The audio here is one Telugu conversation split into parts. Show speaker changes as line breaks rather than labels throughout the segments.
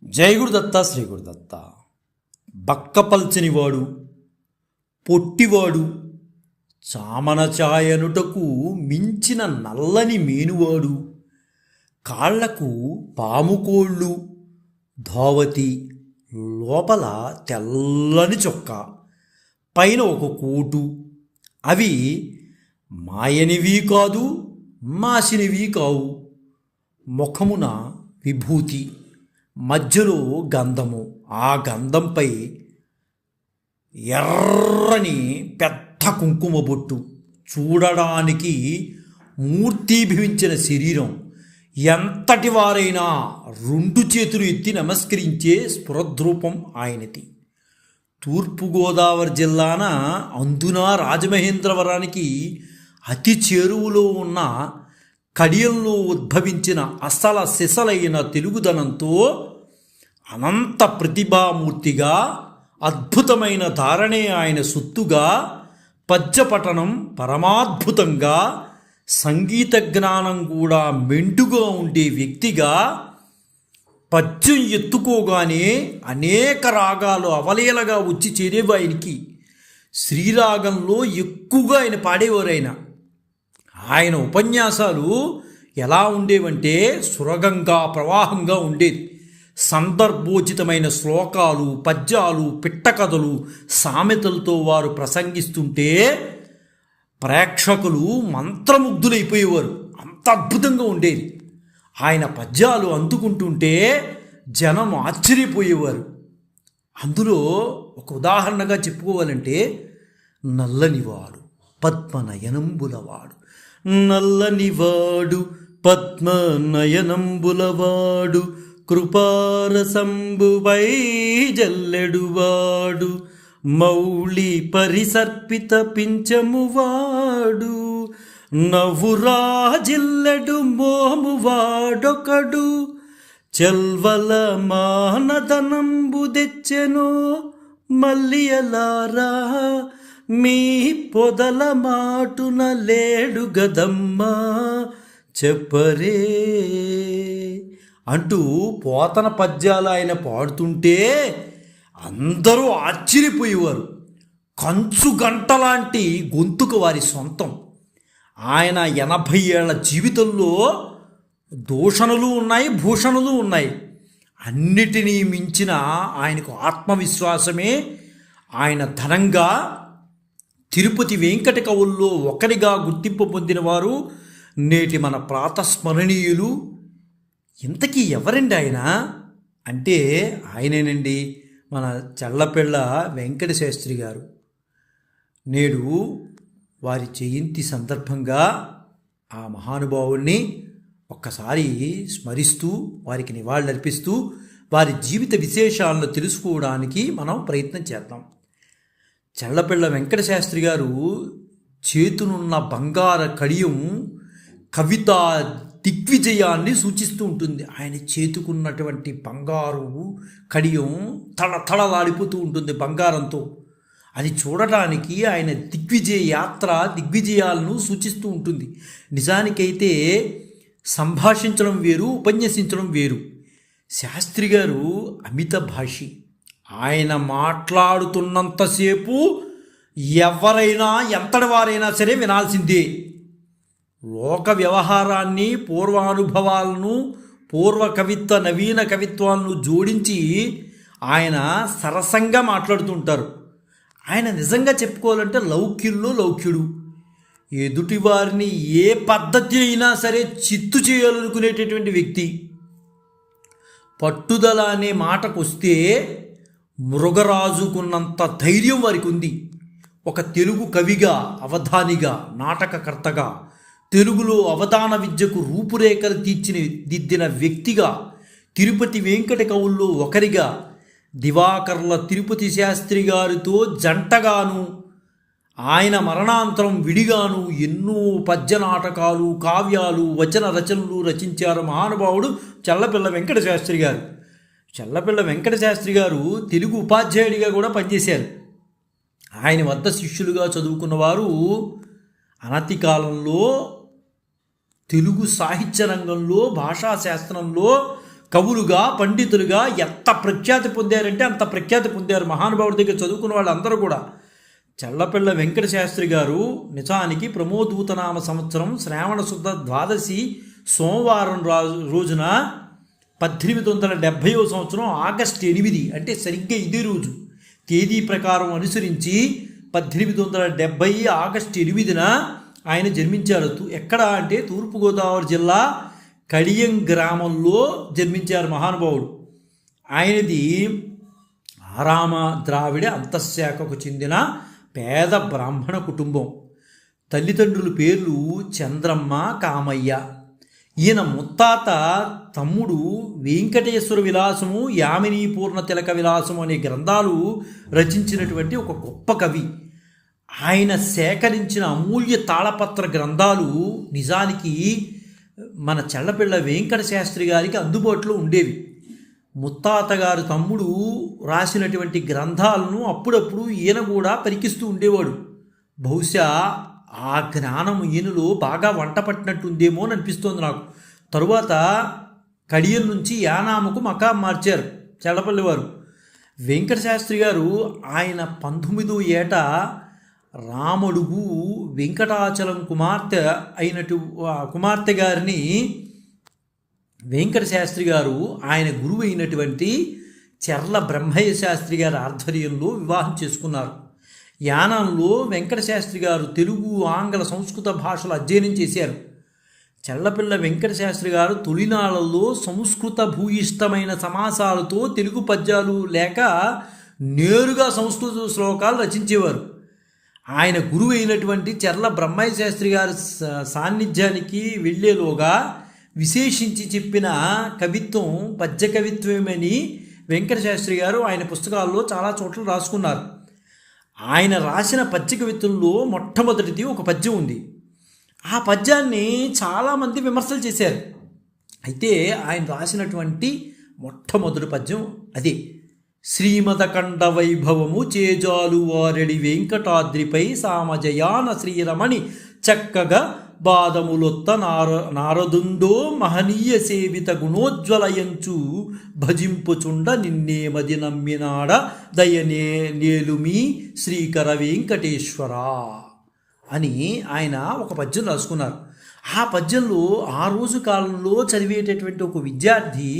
జై గురుదత్త శ్రీ గురుదత్త. బక్కపల్చనివాడు, పొట్టివాడు, చామన ఛాయనుటకు మించిన నల్లని మేనువాడు, కాళ్లకు పాముకోళ్ళు, ధావతి, లోపల తెల్లని చొక్కా, పైన ఒక కోటు. అవి మాయనివి కాదు, మాసినవి కావు. ముఖమున విభూతి, మధ్యలో గంధము. ఆ గంధంపై ఎర్రని పెద్ద కుంకుమ బొట్టు. చూడడానికి మూర్తీభవించిన శరీరం. ఎంతటి వారైనా రెండు చేతులు ఎత్తి నమస్కరించే స్ఫురద్రూపం ఆయనది. తూర్పుగోదావరి జిల్లాన అందున రాజమహేంద్రవరానికి అతి చేరువలో ఉన్న కడియంలో ఉద్భవించిన అసల సిసలైన తెలుగుదనంతో అనంత ప్రతిభామూర్తిగా, అద్భుతమైన ధారణే ఆయన సొత్తుగా, పద్యపఠనం పరమాద్భుతంగా, సంగీత జ్ఞానం కూడా మెండుగా ఉండే వ్యక్తిగా, పద్యం ఎత్తుకోగానే అనేక రాగాలు అవలీలగా వచ్చి చేరేవి ఆయనకి. శ్రీరాగంలో ఎక్కువగా ఆయన పాడేవారు. ఆయన ఉపన్యాసాలు ఎలా ఉండేవంటే సురగంగా ప్రవాహంగా ఉండేది. సందర్భోచితమైన శ్లోకాలు, పద్యాలు, పిట్టకథలు, సామెతలతో వారు ప్రసంగిస్తుంటే ప్రేక్షకులు మంత్రముగ్ధులైపోయేవారు. అంత అద్భుతంగా ఉండేది. ఆయన పద్యాలు అందుకుంటుంటే జనం ఆశ్చర్యపోయేవారు. అందులో ఒక ఉదాహరణగా చెప్పుకోవాలంటే, నల్లనివాడు పద్మనయనంబులవాడు, నల్లనివాడు పద్మనయనంబులవాడు, కృపారసంబువై జల్లెడువాడు, మౌళి పరిసర్పిత పించమువాడు, నవ్వురాజిల్లెడు మోమువాడొకడు, చెల్వల మానదనంబు తెచ్చెనో మల్లియలారా, మీ పొదల మాటున లేడు గదమ్మా చెప్పరే అంటూ పోతన పద్యాలు ఆయన పాడుతుంటే అందరూ ఆశ్చర్యపోయేవారు. కంచు గంటలాంటి గొంతుకు వారి సొంతం. ఆయన 80 ఏళ్ల జీవితంలో దూషణలు ఉన్నాయి, భూషణలు ఉన్నాయి. అన్నిటినీ మించిన ఆయనకు ఆత్మవిశ్వాసమే ఆయన ధనంగా. తిరుపతి వెంకట కవుల్లో ఒకరిగా గుర్తింపు పొందినవారు నేటి మన ప్రాతస్మరణీయులు. ఇంతకీ ఎవరండి ఆయన అంటే ఆయనేనండి, మన చల్లపిళ్ళ వెంకట శాస్త్రి గారు. నేడు వారి జయంతి సందర్భంగా ఆ మహానుభావుల్ని ఒక్కసారి స్మరిస్తూ, వారికి నివాళులర్పిస్తూ, వారి జీవిత విశేషాలను తెలుసుకోవడానికి మనం ప్రయత్నం చేద్దాం. చల్లపిళ్ళ వెంకట శాస్త్రి గారు చేతునున్న బంగార కడియం కవిత దిగ్విజయాన్ని సూచిస్తూ ఉంటుంది. ఆయన చేతుకున్నటువంటి బంగారు కడియం తళతళలాడిపోతూ ఉంటుంది బంగారంతో. అది చూడటానికి ఆయన దిగ్విజయ యాత్ర, దిగ్విజయాలను సూచిస్తూ ఉంటుంది. నిజానికైతే సంభాషించడం వేరు, ఉపన్యసించడం వేరు. శాస్త్రి గారు అమిత భాషి. ఆయన మాట్లాడుతున్నంతసేపు ఎవరైనా, ఎంతటి వారైనా సరే వినాల్సిందే. లోక వ్యవహారాన్ని, పూర్వానుభవాలను, పూర్వ కవిత్వ, నవీన కవిత్వాలను జోడించి ఆయన సరసంగా మాట్లాడుతుంటారు. ఆయన నిజంగా చెప్పుకోవాలంటే లౌక్యుల్లో లౌక్యుడు. ఎదుటివారిని ఏ పద్ధతి అయినా సరే చిత్తు చేయాలనుకునేటటువంటి వ్యక్తి. పట్టుదల అనే మాటకు వస్తే మృగరాజుకున్నంత ధైర్యం వారికి ఉంది. ఒక తెలుగు కవిగా, అవధానిగా, నాటకకర్తగా, తెలుగులో అవధాన విద్యకు రూపురేఖలు దిద్దిన వ్యక్తిగా, తిరుపతి వెంకట కవుల్లో ఒకరిగా, దివాకర్ల తిరుపతి శాస్త్రి గారితో జంటగాను, ఆయన మరణాంతరం విడిగాను ఎన్నో పద్య నాటకాలు, కావ్యాలు, వచన రచనలు రచించారు మహానుభావుడు చల్లపిళ్ళ వెంకట శాస్త్రి గారు. చల్లపిళ్ళ వెంకట శాస్త్రి గారు తెలుగు ఉపాధ్యాయుడిగా కూడా పనిచేశారు. ఆయన వద్ద శిష్యులుగా చదువుకున్నవారు అనతి కాలంలో తెలుగు సాహిత్య రంగంలో, భాషాశాస్త్రంలో కవులుగా పండితులుగా ఎంత ప్రఖ్యాతి పొందారంటే అంత ప్రఖ్యాతి పొందారు. మహానుభావుడి దగ్గర చదువుకున్న వాళ్ళందరూ కూడా. చల్లపిళ్ళ వెంకట శాస్త్రి గారు నిజానికి ప్రమోదూతనామ సంవత్సరం శ్రావణ శుద్ధ ద్వాదశి సోమవారం రోజున 1870వ సంవత్సరం ఆగస్టు 8 అంటే సరిగ్గా ఇదే రోజు తేదీ ప్రకారం అనుసరించి 1870 ఆగస్టు 8న ఆయన జన్మించారు. ఎక్కడ అంటే తూర్పుగోదావరి జిల్లా కడియం గ్రామంలో జన్మించారు మహానుభావుడు. ఆయనది ఆరామ ద్రావిడ అంతఃశాఖకు చెందిన పేద బ్రాహ్మణ కుటుంబం. తల్లిదండ్రుల పేర్లు చంద్రమ్మ, కామయ్య. ఈయన ముత్తాత తమ్ముడు వెంకటేశ్వర విలాసము, యామినీ పూర్ణ తిలక విలాసము అనే గ్రంథాలు రచించినటువంటి ఒక గొప్ప కవి. ఆయన సేకరించిన అమూల్య తాళపత్ర గ్రంథాలు నిజానికి మన చల్లపిళ్ళ వెంకట శాస్త్రి గారికి అందుబాటులో ఉండేవి. ముత్తాత గారు తమ్ముడు రాసినటువంటి గ్రంథాలను అప్పుడప్పుడు ఈయన కూడా పరికిస్తూ ఉండేవాడు. బహుశా ఆ జ్ఞానం ఈయనలో బాగా వంట పట్టినట్టుందేమో అని అనిపిస్తోంది నాకు. తరువాత కడియం నుంచి యానాముకు మకాం మార్చారు చల్లపల్లి వారు. వెంకట శాస్త్రి గారు ఆయన 19వ ఏట రామడుగు వెంకటాచలం కుమార్తె గారిని వెంకట శాస్త్రి గారు ఆయన గురువు అయినటువంటి చెర్ల బ్రహ్మయ్య శాస్త్రి గారి ఆధ్వర్యంలో వివాహం చేసుకున్నారు. యానంలో వెంకట శాస్త్రి గారు తెలుగు, ఆంగ్ల, సంస్కృత భాషలు అధ్యయనం చేశారు. చల్లపిల్ల వెంకట శాస్త్రి గారు తొలినాళ్లలో సంస్కృత భూయిష్టమైన సమాసాలతో తెలుగు పద్యాలు లేక నేరుగా సంస్కృత శ్లోకాలు రచించేవారు. ఆయన గురువు అయినటువంటి చెర్ల బ్రహ్మయ్య శాస్త్రి గారి సాన్నిధ్యానికి వెళ్ళేలోగా విశేషించి చెప్పిన కవిత్వం పద్య కవిత్వమని వెంకట శాస్త్రి గారు ఆయన పుస్తకాల్లో చాలా చోట్ల రాసుకున్నారు. ఆయన రాసిన పద్య కవిత్వంలో మొట్టమొదటిది ఒక పద్యం ఉంది. ఆ పద్యాన్ని చాలామంది విమర్శలు చేశారు. అయితే ఆయన రాసినటువంటి మొట్టమొదటి పద్యం అదే. శ్రీమదకండ వైభవము చేజాలు వారెడి వెంకటాద్రిపై సామజయాన శ్రీరమణి చక్కగా బాదములొత్త నారదుండో మహనీయ సేవిత గుణోజ్వలయంచు భజింపుచుండ నిన్నే మది నమ్మినాడ దయనే నేలుమి శ్రీకర వెంకటేశ్వర అని ఆయన ఒక పద్యం రాసుకున్నారు. ఆ పద్యంలో ఆ రోజు కాలంలో చదివేటటువంటి ఒక విద్యార్థి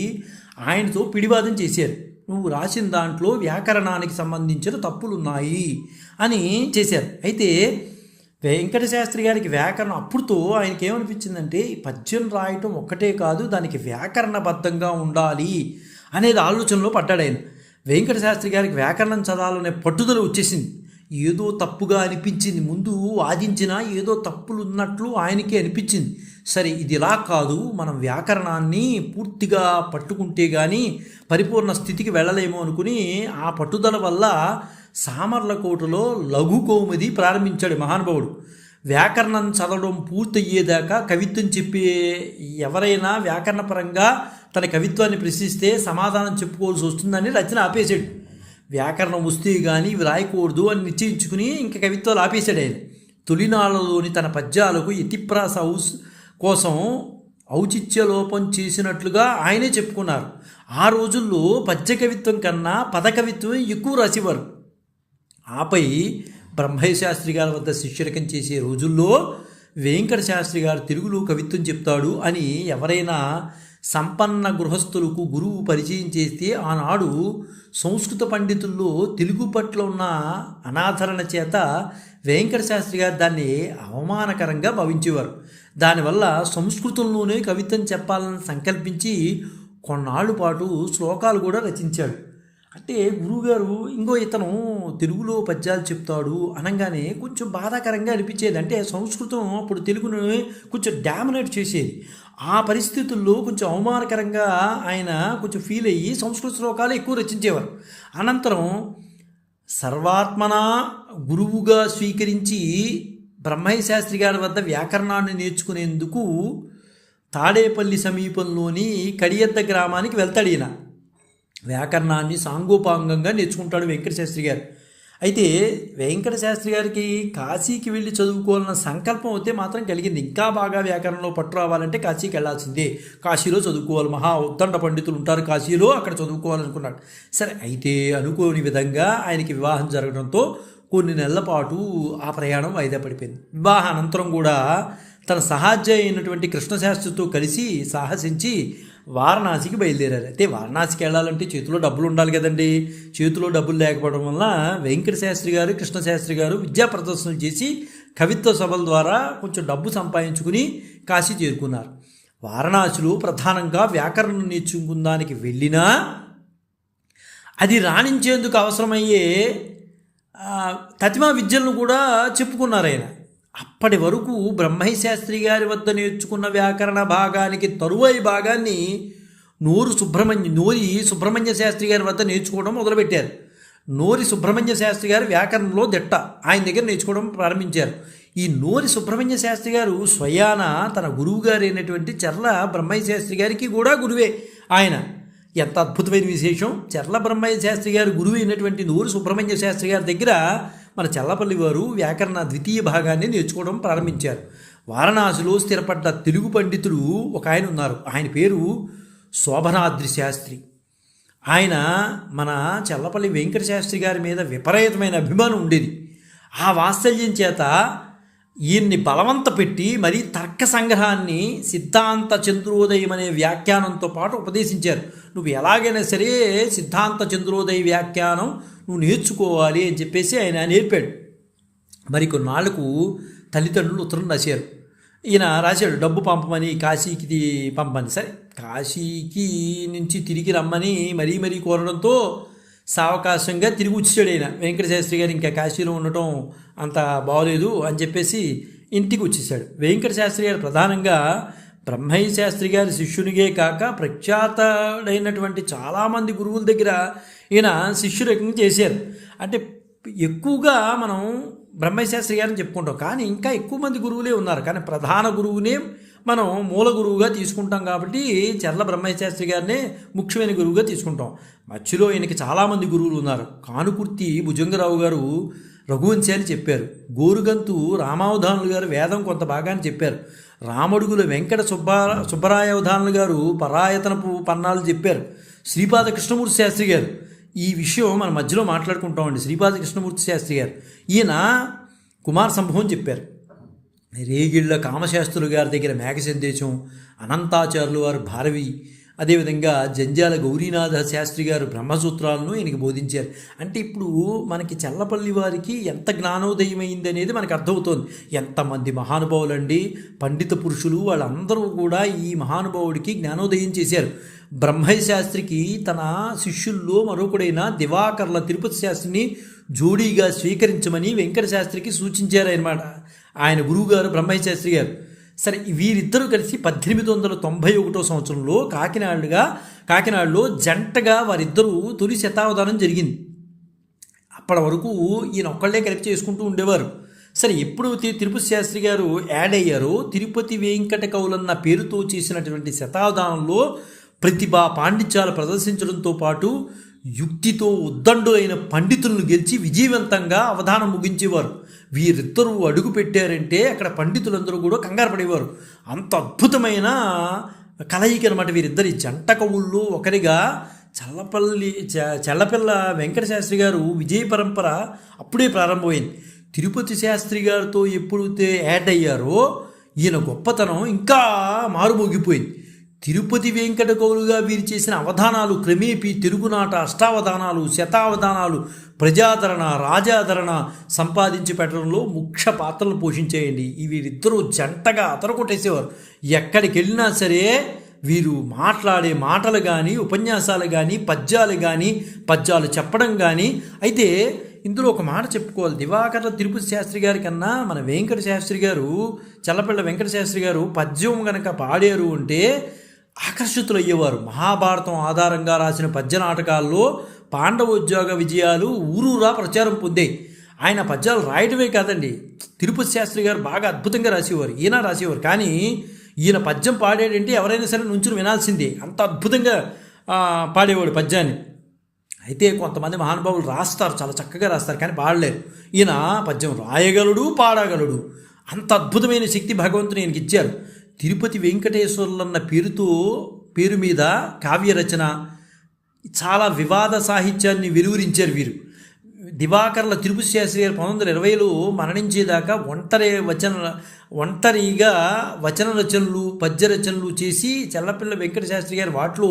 ఆయనతో పిడివాదం చేశారు. నువ్వు రాసిన దాంట్లో వ్యాకరణానికి సంబంధించిన తప్పులున్నాయి అని చేశారు. అయితే వెంకట శాస్త్రి గారికి వ్యాకరణం అప్పుడుతో ఆయనకి ఏమనిపించిందంటే ఈ పద్యం రాయటం ఒక్కటే కాదు, దానికి వ్యాకరణబద్ధంగా ఉండాలి అనేది ఆలోచనలో పడ్డాడు ఆయన. వెంకట శాస్త్రి గారికి వ్యాకరణం చదవాలనే పట్టుదల వచ్చేసింది. ఏదో తప్పుగా అనిపించింది, ముందు వాదించినా ఏదో తప్పులు ఉన్నట్లు ఆయనకి అనిపించింది. సరే ఇది ఇలా కాదు, మనం వ్యాకరణాన్ని పూర్తిగా పట్టుకుంటే కానీ పరిపూర్ణ స్థితికి వెళ్ళలేమో అనుకుని ఆ పట్టుదల వల్ల సామర్లకోటలో లఘు కౌముది ప్రారంభించాడు మహానుభావుడు. వ్యాకరణం చదవడం పూర్తయ్యేదాకా కవిత్వం చెప్పే ఎవరైనా వ్యాకరణపరంగా తన కవిత్వాన్ని ప్రశ్నిస్తే సమాధానం చెప్పుకోవాల్సి వస్తుందని రచన ఆపేశాడు. వ్యాకరణం వస్తే కానీ ఇవి రాయకూడదు అని నిశ్చయించుకుని ఇంకా కవిత్వాలు ఆపేశాడు ఆయన. తొలినాళ్లలోని తన పద్యాలకు యతిప్రాస కోసం ఔచిత్యలోపం చేసినట్లుగా ఆయనే చెప్పుకున్నారు. ఆ రోజుల్లో పద్య కవిత్వం కన్నా పదకవిత్వం ఎక్కువ రాసేవారు. ఆపై బ్రహ్మయ్య శాస్త్రి గారి వద్ద శిష్యరకం చేసే రోజుల్లో వెంకట శాస్త్రి గారు తెలుగులో కవిత్వం చెప్తాడు అని ఎవరైనా సంపన్న గృహస్థులకు గురువు పరిచయం చేస్తే ఆనాడు సంస్కృత పండితుల్లో తెలుగు పట్ల ఉన్న అనాదరణ చేత వెంకట శాస్త్రి గారు దాన్ని అవమానకరంగా భావించేవారు. దానివల్ల సంస్కృతంలోనే కవిత్వం చెప్పాలని సంకల్పించి కొన్నాళ్ళ పాటు శ్లోకాలు కూడా రచించాడు. అంటే గురువుగారు ఇంకో ఇతను తెలుగులో పద్యాలు చెప్తాడు అనగానే కొంచెం బాధాకరంగా అనిపించేది. అంటే సంస్కృతం అప్పుడు తెలుగును కొంచెం డామినేట్ చేసేది. ఆ పరిస్థితుల్లో కొంచెం అవమానకరంగా ఆయన కొంచెం ఫీల్ అయ్యి సంస్కృత శ్లోకాలు ఎక్కువ రచించేవారు. అనంతరం సర్వాత్మన గురువుగా స్వీకరించి బ్రహ్మయ్య శాస్త్రి గారి వద్ద వ్యాకరణాన్ని నేర్చుకునేందుకు తాడేపల్లి సమీపంలోని కడియద్ద గ్రామానికి వెళ్తాడు. ఈయన వ్యాకరణాన్ని సాంగోపాంగంగా నేర్చుకుంటాడు వెంకట శాస్త్రి గారు. అయితే వెంకట శాస్త్రి గారికి కాశీకి వెళ్ళి చదువుకోవాలన్న సంకల్పం అయితే మాత్రం కలిగింది. ఇంకా బాగా వ్యాకరణంలో పట్టు రావాలంటే కాశీకి వెళ్ళాల్సిందే, కాశీలో చదువుకోవాలి, మహా ఉద్దండ పండితులు ఉంటారు కాశీలో, అక్కడ చదువుకోవాలనుకున్నాడు. సరే, అయితే అనుకోని విధంగా ఆయనకి వివాహం జరగడంతో కొన్ని నెలల పాటు ఆ ప్రయాణం వాయిదా పడిపోయింది. వివాహ అనంతరం కూడా తన సహాధ్యాయి అయినటువంటి కృష్ణశాస్త్రితో కలిసి సాహసించి వారణాసికి బయలుదేరారు. అయితే వారణాసికి వెళ్ళాలంటే చేతిలో డబ్బులు ఉండాలి కదండి. చేతిలో డబ్బులు లేకపోవడం వల్ల వెంకట శాస్త్రి గారు, కృష్ణశాస్త్రి గారు విద్యా ప్రదర్శనలు చేసి కవిత్వ సభల ద్వారా కొంచెం డబ్బు సంపాదించుకుని కాశీ చేరుకున్నారు. వారణాసిలో ప్రధానంగా వ్యాకరణం నేర్చుకున్నానికి వెళ్ళినా అది రాణించేందుకు అవసరమయ్యే తతిమా విద్యలను కూడా చెప్పుకున్నారు ఆయన. అప్పటి వరకు బ్రహ్మయ్య శాస్త్రి గారి వద్ద నేర్చుకున్న వ్యాకరణ భాగానికి తరువాయి భాగాన్ని నోరి సుబ్రహ్మణ్య శాస్త్రి గారి వద్ద నేర్చుకోవడం మొదలుపెట్టారు. నోరి సుబ్రహ్మణ్య శాస్త్రి గారు వ్యాకరణంలో దిట్ట, ఆయన దగ్గర నేర్చుకోవడం ప్రారంభించారు. ఈ నోరి సుబ్రహ్మణ్య శాస్త్రి గారు స్వయాన తన గురువు గారు అయినటువంటి చర్ల బ్రహ్మయ్య శాస్త్రి గారికి కూడా గురువే ఆయన. ఎంత అద్భుతమైన విశేషం! చర్ల బ్రహ్మయ్య శాస్త్రి గారు గురువు అయినటువంటి నూరు సుబ్రహ్మణ్య శాస్త్రి గారి దగ్గర మన చల్లపల్లి వారు వ్యాకరణ ద్వితీయ భాగాన్ని నేర్చుకోవడం ప్రారంభించారు. వారణాసిలో స్థిరపడ్డ తెలుగు పండితుడు ఒక ఆయన ఉన్నారు. ఆయన పేరు శోభనాద్రి శాస్త్రి. ఆయన మన చల్లపల్లి వెంకట శాస్త్రి గారి మీద విపరీతమైన అభిమానం ఉండేది. ఆ వాత్సల్యం చేత ఈయన్ని బలవంత పెట్టి మరీ తర్క సంగ్రహాన్ని సిద్ధాంత చంద్రోదయం అనే వ్యాఖ్యానంతో పాటు ఉపదేశించారు. నువ్వు ఎలాగైనా సరే సిద్ధాంత చంద్రోదయ వ్యాఖ్యానం నువ్వు నేర్చుకోవాలి అని చెప్పేసి ఆయన నేర్పాడు. మరి కొన్నాళ్లకు తల్లిదండ్రులు ఉత్తరం రాశారు. ఈయన రాశాడు, డబ్బు పంపమని, కాశీకి పంపమని. సరే, కాశీకి నుంచి తిరిగి రమ్మని మరీ కోరడంతో సావకాశంగా తిరిగి వచ్చాడు ఆయన. వెంకటశాస్త్రి గారు ఇంకా కాశీలో ఉండటం అంత బాగోలేదు అని చెప్పేసి ఇంటికి వచ్చేసాడు. వెంకటశాస్త్రి గారు ప్రధానంగా బ్రహ్మయ్య శాస్త్రి గారి శిష్యునిగే కాక ప్రఖ్యాతుడైనటువంటి చాలామంది గురువుల దగ్గర ఈయన శిష్యురకం చేశారు. అంటే ఎక్కువగా మనం బ్రహ్మయ్య శాస్త్రి గారిని చెప్పుకుంటాం, కానీ ఇంకా ఎక్కువ మంది గురువులే ఉన్నారు. కానీ ప్రధాన గురువునే మనం మూల గురువుగా తీసుకుంటాం కాబట్టి చర్ల బ్రహ్మయ్య శాస్త్రి గారినే ముఖ్యమైన గురువుగా తీసుకుంటాం. మధ్యలో ఈయనకి చాలామంది గురువులు ఉన్నారు. కానుకుర్తి భుజంగరావు గారు రఘువంశాన్ని చెప్పారు. గోరుగంతు రామావధానులు గారు వేదం కొంత భాగాన్ని చెప్పారు. రామడుగుల వెంకట సుబ్బరాయావధానులు గారు పరాయతనపు పన్నాలు చెప్పారు. శ్రీపాద కృష్ణమూర్తి శాస్త్రి గారు, ఈ విషయం మన మధ్యలో మాట్లాడుకుంటామండి. శ్రీపాద కృష్ణమూర్తి శాస్త్రి గారు ఈయన కుమార సంభవం చెప్పారు. రేగిళ్ళ కామశాస్త్రులు గారి దగ్గర మేఘ సందేశం, అనంతాచార్యులు వారు భారవి, అదేవిధంగా జంజాల గౌరీనాథ శాస్త్రి గారు బ్రహ్మసూత్రాలను ఈయనకి బోధించారు. అంటే ఇప్పుడు మనకి చల్లపల్లి వారికి ఎంత జ్ఞానోదయం అయింది అనేది మనకు అర్థమవుతోంది. ఎంతమంది మహానుభావులండి, పండిత పురుషులు, వాళ్ళందరూ కూడా ఈ మహానుభావుడికి జ్ఞానోదయం చేశారు. బ్రహ్మయ్య శాస్త్రికి తన శిష్యుల్లో మరొకడైన దివాకర్ల తిరుపతి శాస్త్రిని జోడీగా స్వీకరించమని వెంకట శాస్త్రికి సూచించారన్నమాట ఆయన గురువుగారు బ్రహ్మయ్య శాస్త్రి గారు. సరే, వీరిద్దరూ కలిసి 1891 సంవత్సరంలో కాకినాడలో జంటగా వారిద్దరూ తొలి శతావధానం జరిగింది. అప్పటి వరకు ఈయన ఒక్కళ్ళే కలిపి చేసుకుంటూ ఉండేవారు. సరే, ఎప్పుడు తిరుపతి శాస్త్రి గారు యాడ్ అయ్యారో తిరుపతి వెంకట కవులన్న పేరుతో చేసినటువంటి శతావధానంలో ప్రతిభా పాండిత్యాలు ప్రదర్శించడంతో పాటు యుక్తితో ఉద్దండులైన పండితులను గెలిచి విజయవంతంగా అవధానం ముగించేవారు. వీరిద్దరూ అడుగు పెట్టారంటే అక్కడ పండితులందరూ కూడా కంగారు పడేవారు. అంత అద్భుతమైన కలయిక అనమాట వీరిద్దరి జంట కవుల్లో ఒకరిగా చల్లపిల్ల వెంకట శాస్త్రి గారు విజయ పరంపర అప్పుడే ప్రారంభమైంది. తిరుపతి శాస్త్రి గారితో ఎప్పుడైతే యాడ్ అయ్యారో ఈయన గొప్పతనం ఇంకా మారుమోగిపోయింది. తిరుపతి వెంకట కవులుగా వీరు చేసిన అవధానాలు క్రమేపీ తెలుగునాట అష్టావధానాలు, శతావధానాలు ప్రజాదరణ, రాజాదరణ సంపాదించి పెట్టడంలో ముఖ్య పాత్రలు పోషించేయండి. వీరిద్దరూ జంటగా అతరకొట్టేసేవారు. ఎక్కడికి వెళ్ళినా సరే వీరు మాట్లాడే మాటలు కానీ, ఉపన్యాసాలు కానీ, పద్యాలు చెప్పడం కానీ. అయితే ఇందులో ఒక మాట చెప్పుకోవాలి. దివాకర్ల తిరుపతి శాస్త్రి గారి కన్నా మన వెంకట శాస్త్రి గారు, చల్లపిల్ల వెంకట శాస్త్రి గారు పద్యం కనుక పాడారు అంటే ఆకర్షితులు అయ్యేవారు. మహాభారతం ఆధారంగా రాసిన పద్య నాటకాల్లో పాండవోద్యోగ విజయాలు ఊరూరా ప్రచారం పొందాయి. ఆయన పద్యాలు రాయటమే కాదండి, తిరుపతి శాస్త్రి గారు బాగా అద్భుతంగా రాసేవారు, ఈయన రాసేవారు. కానీ ఈయన పద్యం పాడాడంటే ఎవరైనా సరే నుంచుని వినాల్సిందే, అంత అద్భుతంగా పాడేవాడు పద్యాన్ని. అయితే కొంతమంది మహానుభావులు రాస్తారు, చాలా చక్కగా రాస్తారు, కానీ పాడలేరు. ఈయన పద్యం రాయగలడు, పాడగలడు. అంత అద్భుతమైన శక్తి భగవంతుని ఈయనకి ఇచ్చారు. తిరుపతి వెంకటేశ్వర్లన్న పేరు మీద కావ్య రచన, చాలా వివాద సాహిత్యాన్ని వెలువరించారు వీరు. దివాకర్ల తిరుపతి శాస్త్రి గారు 1920లో మరణించేదాకా ఒంటరిగా వచన రచనలు, పద్య రచనలు చేసి చల్లపిల్ల వెంకట శాస్త్రి గారు వాటిలో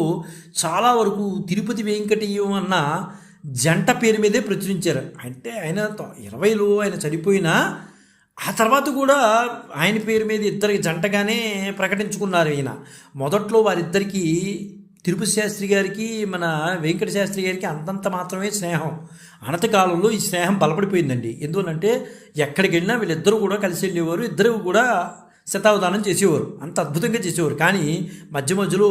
చాలా వరకు తిరుపతి వెంకటయ్యం అన్న జంట పేరు మీదే ప్రచురించారు. అంటే ఆయన 20లో ఆయన చనిపోయినా ఆ తర్వాత కూడా ఆయన పేరు మీద ఇద్దరికి జంటగానే ప్రకటించుకున్నారు. ఈయన మొదట్లో వారిద్దరికీ తిరుపతి శాస్త్రి గారికి మన వెంకట శాస్త్రి గారికి అంతంత మాత్రమే స్నేహం. అనతి కాలంలో ఈ స్నేహం బలపడిపోయిందండి. ఎందువల్లంటే ఎక్కడికి వెళ్ళినా వీళ్ళిద్దరూ కూడా కలిసి వెళ్ళేవారు, ఇద్దరు కూడా శతావధానం చేసేవారు, అంత అద్భుతంగా చేసేవారు. కానీ మధ్యలో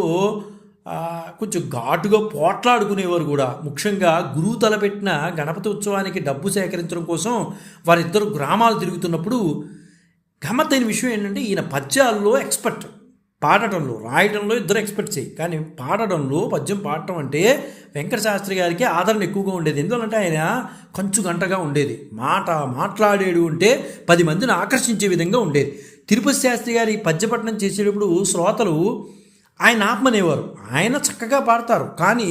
కొంచెం ఘాటుగా పోట్లాడుకునేవారు కూడా. ముఖ్యంగా గురువు తలపెట్టిన గణపతి ఉత్సవానికి డబ్బు సేకరించడం కోసం వారిద్దరు గ్రామాలు తిరుగుతున్నప్పుడు గమ్మత్తైన విషయం ఏంటంటే ఈయన పద్యాల్లో ఎక్స్పర్ట్, పాడటంలో రాయడంలో ఇద్దరు ఎక్స్పెక్ట్ చేయి, కానీ పాడడంలో పద్యం పాడటం అంటే వెంకట శాస్త్రి గారికి ఆదరణ ఎక్కువగా ఉండేది. ఎందుకంటే ఆయన కంచు గంటగా ఉండేది, మాట్లాడేడు అంటే 10 మందిని ఆకర్షించే విధంగా ఉండేది. తిరుపతి శాస్త్రి గారి పద్యపట్నం చేసేటప్పుడు శ్రోతలు ఆయన ఆత్మనేవారు. ఆయన చక్కగా పాడతారు, కానీ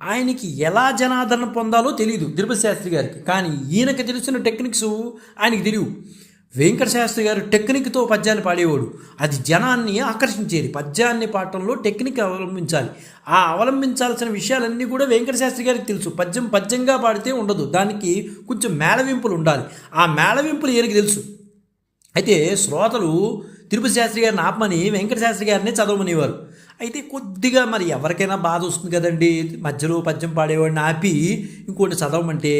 ఆయనకి ఎలా జనాదరణ పొందాలో తెలియదు తిరుపతి శాస్త్రి గారికి. కానీ ఈయనకి తెలిసిన టెక్నిక్స్ ఆయనకి తెలియవు. వెంకట శాస్త్రి గారు టెక్నిక్తో పద్యాన్ని పాడేవాడు, అది జనాన్ని ఆకర్షించేది. పద్యాన్ని పాడటంలో టెక్నిక్ అవలంబించాలి, ఆ అవలంబించాల్సిన విషయాలన్నీ కూడా వెంకట శాస్త్రి గారికి తెలుసు. పద్యంగా పాడితే ఉండదు, దానికి కొంచెం మేళవింపులు ఉండాలి, ఆ మేళవింపులు ఈయనకి తెలుసు. అయితే శ్రోతలు తిరుపతి శాస్త్రి గారిని ఆపమని వెంకట శాస్త్రి గారిని చదవమనేవారు. అయితే కొద్దిగా మరి ఎవరికైనా బాధ వస్తుంది కదండి, మధ్యలో పద్యం పాడేవాడిని ఆపి ఇంకోటి చదవమంటే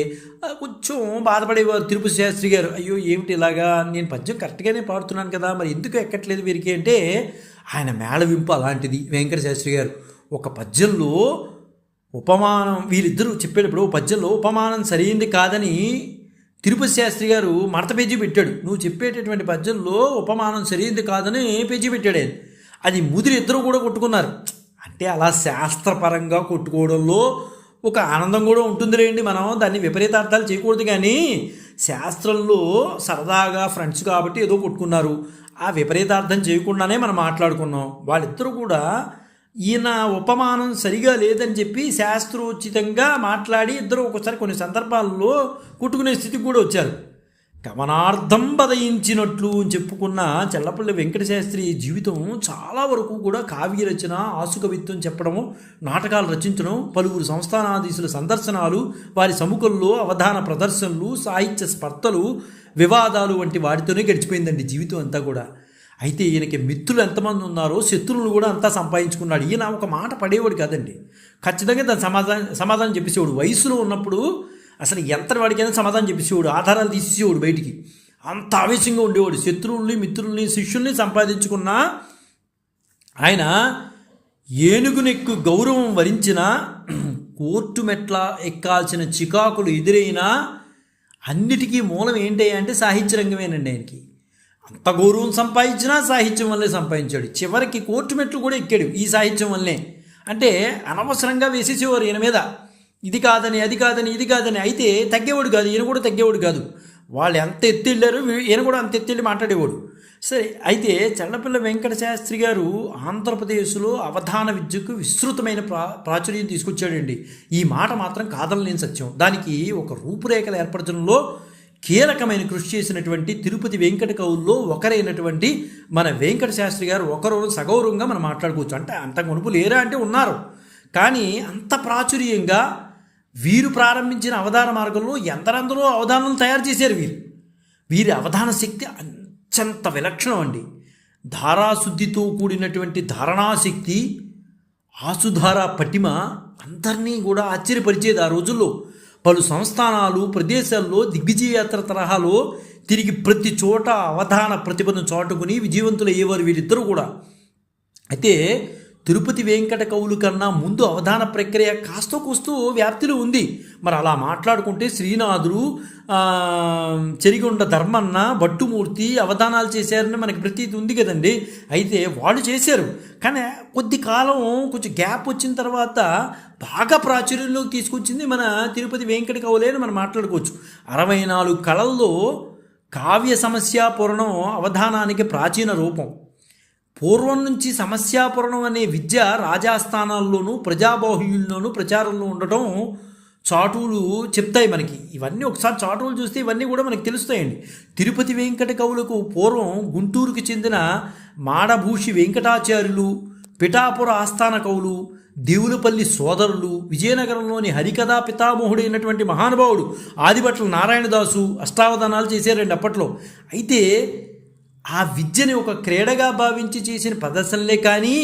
కొంచెం బాధపడేవారు తిరుపతి శాస్త్రి గారు. అయ్యో ఏమిటి ఇలాగా, నేను పద్యం కరెక్ట్గానే పాడుతున్నాను కదా, మరి ఎందుకు ఎక్కట్లేదు వీరికి అంటే ఆయన మేళవింపు అలాంటిది. వెంకట శాస్త్రి గారు ఒక పద్యంలో ఉపమానం, వీళ్ళిద్దరూ చెప్పేటప్పుడు పద్యంలో ఉపమానం సరైంది కాదని తిరుపతి శాస్త్రి గారు మడత పేజీ పెట్టాడు. నువ్వు చెప్పేటటువంటి పద్యంలో ఉపమానం సరైంది కాదని పేజీ పెట్టాడు. అది ముదిరి ఇద్దరు కూడా కొట్టుకున్నారు. అంటే అలా శాస్త్రపరంగా కొట్టుకోవడంలో ఒక ఆనందం కూడా ఉంటుందిలేండి, మనం దాన్ని విపరీతార్థాలు చేయకూడదు. కానీ శాస్త్రంలో సరదాగా ఫ్రెండ్స్ కాబట్టి ఏదో కొట్టుకున్నారు, ఆ విపరీతార్థం చేయకుండానే మనం మాట్లాడుకున్నాం. వాళ్ళిద్దరూ కూడా ఈయన ఉపమానం సరిగా లేదని చెప్పి శాస్త్రోచితంగా మాట్లాడి ఇద్దరు ఒకసారి కొన్ని సందర్భాల్లో కొట్టుకునే స్థితికి కూడా వచ్చారు. గమనార్థం బదయించినట్లు చెప్పుకున్న చల్లపల్లి వెంకటశాస్త్రి జీవితం చాలా వరకు కూడా కావ్య రచన, ఆసుకవిత్వం చెప్పడము, నాటకాలు రచించడం, పలువురు సంస్థానాధీశుల సందర్శనాలు, వారి సముఖంలో అవధాన ప్రదర్శనలు, సాహిత్య స్పర్ధలు, వివాదాలు వంటి వాటితోనే గడిచిపోయిందండి జీవితం అంతా కూడా. అయితే ఈయనకి మిత్రులు ఎంతమంది ఉన్నారో శత్రువులు కూడా అంతా సంపాదించుకున్నాడు. ఈయన ఒక మాట పడేవాడు కాదండి, ఖచ్చితంగా దాని సమాధానం చెప్పేసేవాడు. వయసులో ఉన్నప్పుడు అసలు ఎంత వాడికైనా సమాధానం చెప్పేసేవాడు, ఆధారాలు తీసేసేవాడు బయటికి. అంత ఆవేశంగా ఉండేవాడు. శత్రువుల్ని, మిత్రుల్ని, శిష్యుల్ని సంపాదించుకున్న ఆయన ఏనుగునెక్కు గౌరవం వరించిన, కోర్టు మెట్ల ఎక్కాల్సిన చికాకులు ఎదురైనా అన్నిటికీ మూలం ఏంటి అంటే సాహిత్య రంగమేనండి. ఆయనకి అంత గౌరవం సంపాదించినా సాహిత్యం వల్లే సంపాదించాడు. చివరికి కోర్టు మెట్లు కూడా ఎక్కాడు ఈ సాహిత్యం వల్లే. అంటే అనవసరంగా వేసేసేవారు ఈయన మీద, ఇది కాదని, అది కాదని, ఇది కాదని. అయితే తగ్గేవాడు కాదు, ఈయన కూడా తగ్గేవాడు కాదు. వాళ్ళు ఎంత ఎత్తి వెళ్ళారు, ఈయన కూడా అంత ఎత్తి వెళ్ళి మాట్లాడేవాడు. సరే, అయితే చల్లపల్లి వెంకట శాస్త్రి గారు ఆంధ్రప్రదేశ్లో అవధాన విద్యకు విస్తృతమైన ప్రాచుర్యం తీసుకొచ్చాడండి. ఈ మాట మాత్రం కాదనలేని సత్యం. దానికి ఒక రూపురేఖలు ఏర్పరచడంలో కీలకమైన కృషి చేసినటువంటి తిరుపతి వెంకట కవుల్లో ఒకరైనటువంటి మన వెంకట శాస్త్రి గారు ఒకరు సగౌరవంగా మనం మాట్లాడుకోవచ్చు. అంటే అంత కొనుపు లేరా అంటే ఉన్నారు, కానీ అంత ప్రాచుర్యంగా వీరు ప్రారంభించిన అవధాన మార్గంలో ఎందరందరూ అవధానం తయారు చేశారు. వీరి అవధాన శక్తి అత్యంత విలక్షణం అండి. ధారాశుద్ధితో కూడినటువంటి ధారణాశక్తి, ఆసుధార పటిమ అందరినీ కూడా ఆశ్చర్యపరిచేది. ఆ రోజుల్లో పలు సంస్థానాలు, ప్రదేశాల్లో దిగ్విజయయాత్ర తరహాలో తిరిగి ప్రతి చోట అవధాన ప్రతిభను చాటుకుని విజయవంతులు అయ్యేవారు వీరిద్దరూ కూడా. అయితే తిరుపతి వెంకట కవులు కన్నా ముందు అవధాన ప్రక్రియ కాస్త కూస్తూ వ్యాప్తిలో ఉంది. మరి అలా మాట్లాడుకుంటే శ్రీనాథుడు, చెరిగొండ ధర్మన్న, భట్టుమూర్తి అవధానాలు చేశారని మనకి ప్రతీతి ఉంది కదండి. అయితే వాళ్ళు చేశారు, కానీ కొద్ది కాలం కొంచెం గ్యాప్ వచ్చిన తర్వాత బాగా ప్రాచుర్యంలోకి తీసుకొచ్చింది మన తిరుపతి వెంకట కవులే అని మనం మాట్లాడుకోవచ్చు. 64 కళల్లో కావ్య సమస్యాపురణం అవధానానికి ప్రాచీన రూపం. పూర్వం నుంచి సమస్యాపురణం అనే విద్య రాజాస్థానాల్లోనూ ప్రజాబాహుల్యంలోనూ ప్రచారంలో ఉండటం చాటువులు చెప్తాయి మనకి. ఇవన్నీ ఒకసారి చాటువులు చూస్తే ఇవన్నీ కూడా మనకి తెలుస్తాయండి. తిరుపతి వెంకట కవులకు పూర్వం గుంటూరుకు చెందిన మాడభూషి వెంకటాచార్యులు, పిఠాపుర ఆస్థాన కవులు, దేవులపల్లి సోదరులు, విజయనగరంలోని హరికథా పితామహుడైనటువంటి మహానుభావుడు ఆదిభట్ల నారాయణదాసు అష్టావధానాలు చేశారండి అప్పట్లో. అయితే ఆ విద్యని ఒక క్రీడగా భావించి చేసిన ప్రదర్శనలే కానీ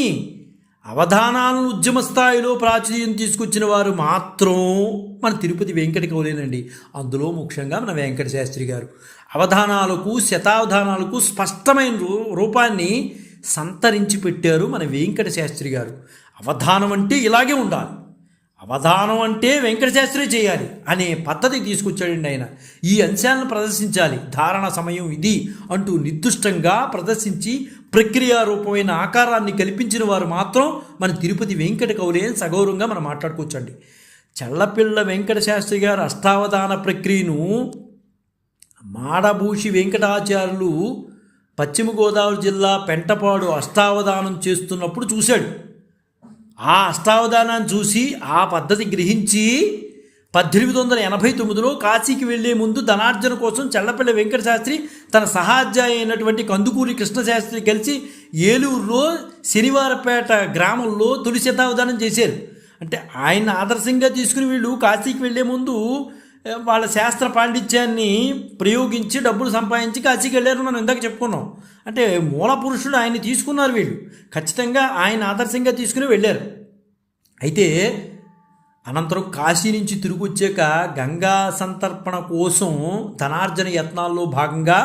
అవధానాలను ఉద్యమ స్థాయిలో ప్రాచుర్యం తీసుకొచ్చిన వారు మాత్రం మన తిరుపతి వెంకట కవులేనండి. అందులో ముఖ్యంగా మన వెంకట శాస్త్రి గారు అవధానాలకు, శతావధానాలకు స్పష్టమైన రూపాన్ని సంతరించి పెట్టారు మన వెంకట శాస్త్రి గారు. అవధానం అంటే ఇలాగే ఉండాలి, అవధానం అంటే వెంకటశాస్త్రి చేయాలి అనే పద్ధతి తీసుకొచ్చాడండి ఆయన. ఈ అంశాలను ప్రదర్శించాలి, ధారణ సమయం ఇది అంటూ నిర్దిష్టంగా ప్రదర్శించి ప్రక్రియారూపమైన ఆకారాన్ని కల్పించిన వారు మాత్రం మన తిరుపతి వెంకట కవులే సగౌరవంగా మనం మాట్లాడుకోవచ్చండి. చల్లపిళ్ళ వెంకట శాస్త్రి గారు అష్టావధాన ప్రక్రియను మాడభూషి వెంకటాచార్యులు పశ్చిమ గోదావరి జిల్లా పెంటపాడు అష్టావధానం చేస్తున్నప్పుడు చూశాడు. ఆ అష్టావధానాన్ని చూసి ఆ పద్ధతి గ్రహించి 1889లో కాశీకి వెళ్లే ముందు ధనార్జన కోసం చల్లపల్లి వెంకట శాస్త్రి తన సహాధ్యాయి అయినటువంటి కందుకూరి కృష్ణశాస్త్రి కలిసి ఏలూరులో శనివారపేట గ్రామంలో తొలి శతావధానం చేశారు. అంటే ఆయన ఆదర్శంగా తీసుకుని వీళ్ళు కాశీకి వెళ్లే ముందు వాళ్ళ శాస్త్ర పాండిత్యాన్ని ప్రయోగించి డబ్బులు సంపాదించి కాశీకి వెళ్ళారు మనం ఇందాక చెప్పుకున్నాం. అంటే మూల పురుషుడు ఆయన తీసుకున్నారు, వీళ్ళు ఖచ్చితంగా ఆయన ఆదర్శంగా తీసుకుని వెళ్ళారు. అయితే అనంతరం కాశీ నుంచి తిరిగి వచ్చాక గంగా సంతర్పణ కోసం ధనార్జన యత్నాల్లో భాగంగా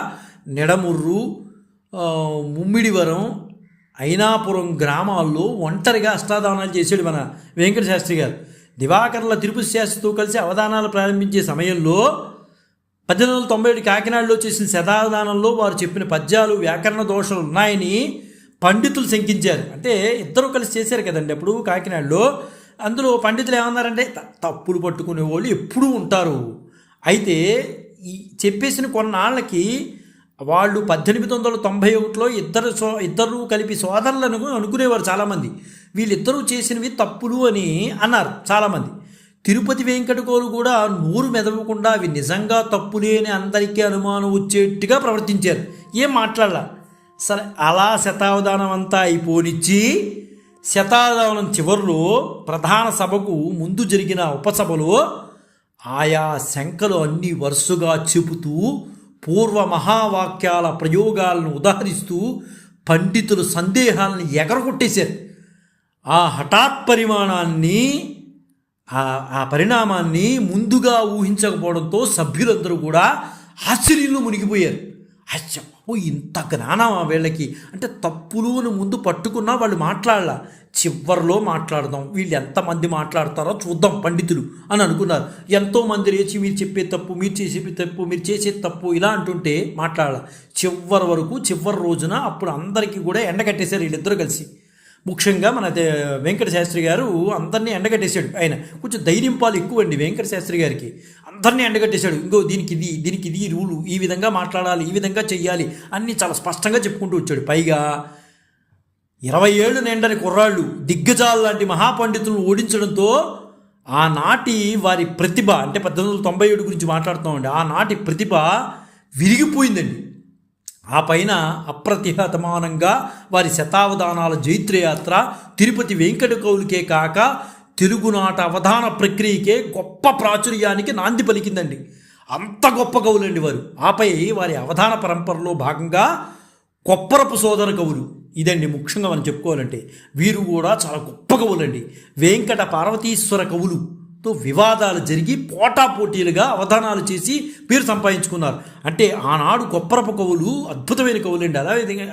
నిడముర్రు, ముమ్మిడివరం, అయినాపురం గ్రామాల్లో ఒంటరిగా అష్టావధానాలు చేశాడు మన వెంకట శాస్త్రి గారు. దివాకర్ల తిరుపతి శాస్త్రితో కలిసి అవధానాలు ప్రారంభించే సమయంలో 1897 కాకినాడలో చేసిన శతావధానంలో వారు చెప్పిన పద్యాలు వ్యాకరణ దోషాలు ఉన్నాయని పండితులు శంకించారు. అంటే ఇద్దరు కలిసి చేశారు కదండి అప్పుడు కాకినాడలో. అందులో పండితులు ఏమన్నారంటే తప్పులు పట్టుకునే వాళ్ళు ఎప్పుడూ ఉంటారు. అయితే ఈ చెప్పేసిన కొన్నాళ్ళకి వాళ్ళు 1891లో ఇద్దరు కలిపి సోదరులను అనుకునేవారు చాలామంది. వీళ్ళిద్దరూ చేసినవి తప్పులు అని అన్నారు చాలామంది. తిరుపతి వెంకటకోలు కూడా నోరు మెదవకుండా అవి నిజంగా తప్పులే అని అందరికీ అనుమానం వచ్చేట్టుగా ప్రవర్తించారు, ఏం మాట్లాడాల. సరే అలా శతావధానం అంతా అయిపోనిచ్చి శతావధానం చివరిలో ప్రధాన సభకు ముందు జరిగిన ఉపసభలో ఆయా శంకలు అన్ని వరుసగా చెబుతూ పూర్వ మహావాక్యాల ప్రయోగాలను ఉదాహరిస్తూ పండితులు సందేహాలను ఎగరగొట్టేశారు. ఆ హఠాత్ పరిణామాన్ని ముందుగా ఊహించకపోవడంతో సభ్యులందరూ కూడా ఆశ్చర్యంలో మునిగిపోయారు. అచ్చా ఇంత జ్ఞానమా వీళ్ళకి, అంటే తప్పులను ముందు పట్టుకున్నా వాళ్ళు మాట్లాడాల, చివరిలో మాట్లాడదాం, వీళ్ళు ఎంతమంది మాట్లాడతారో చూద్దాం పండితులు అని అనుకున్నారు. ఎంతోమంది లేచి మీరు చెప్పే తప్పు, మీరు చేసే తప్పు ఇలా అంటుంటే మాట్లాడాల. చివరి వరకు చివరి రోజున అప్పుడు అందరికీ కూడా ఎండకట్టేశారు వీళ్ళిద్దరూ కలిసి. ముఖ్యంగా మన వెంకట శాస్త్రి గారు అందరినీ ఎండగట్టేశాడు. ఆయన కొంచెం ధైర్యం పాలు ఎక్కువ అండి వెంకట శాస్త్రి గారికి. అందరినీ ఎండగట్టేశాడు. ఇంకో దీనికి ఇది రూలు, ఈ విధంగా మాట్లాడాలి, ఈ విధంగా చెయ్యాలి అన్నీ చాలా స్పష్టంగా చెప్పుకుంటూ వచ్చాడు. పైగా 20 ఏళ్ళు నిండని కుర్రాళ్ళు దిగ్గజాలు లాంటి మహాపండితులను ఓడించడంతో ఆనాటి వారి ప్రతిభ, అంటే 1897 గురించి మాట్లాడుతామండి, ఆనాటి ప్రతిభ విరిగిపోయిందండి. ఆ పైన అప్రతిహతమానంగా వారి శతావధానాల జైత్రయాత్ర తిరుపతి వెంకట కవులకే కాక తెలుగునాట అవధాన ప్రక్రియకే గొప్ప ప్రాచుర్యానికి నాంది పలికిందండి. అంత గొప్ప కవులండి వారు. ఆపై వారి అవధాన పరంపరలో భాగంగా కొప్పరపు సోదర కవులు, ఇదండి ముఖ్యంగా మనం చెప్పుకోవాలంటే వీరు కూడా చాలా గొప్ప కవులండి. వెంకట పార్వతీశ్వర కవులు వివాదాలు జరిగి పోటాపోటీలుగా అవధానాలు చేసి పేరు సంపాదించుకున్నారు. అంటే ఆనాడు కొప్పరపు కవులు అద్భుతమైన కవులండి.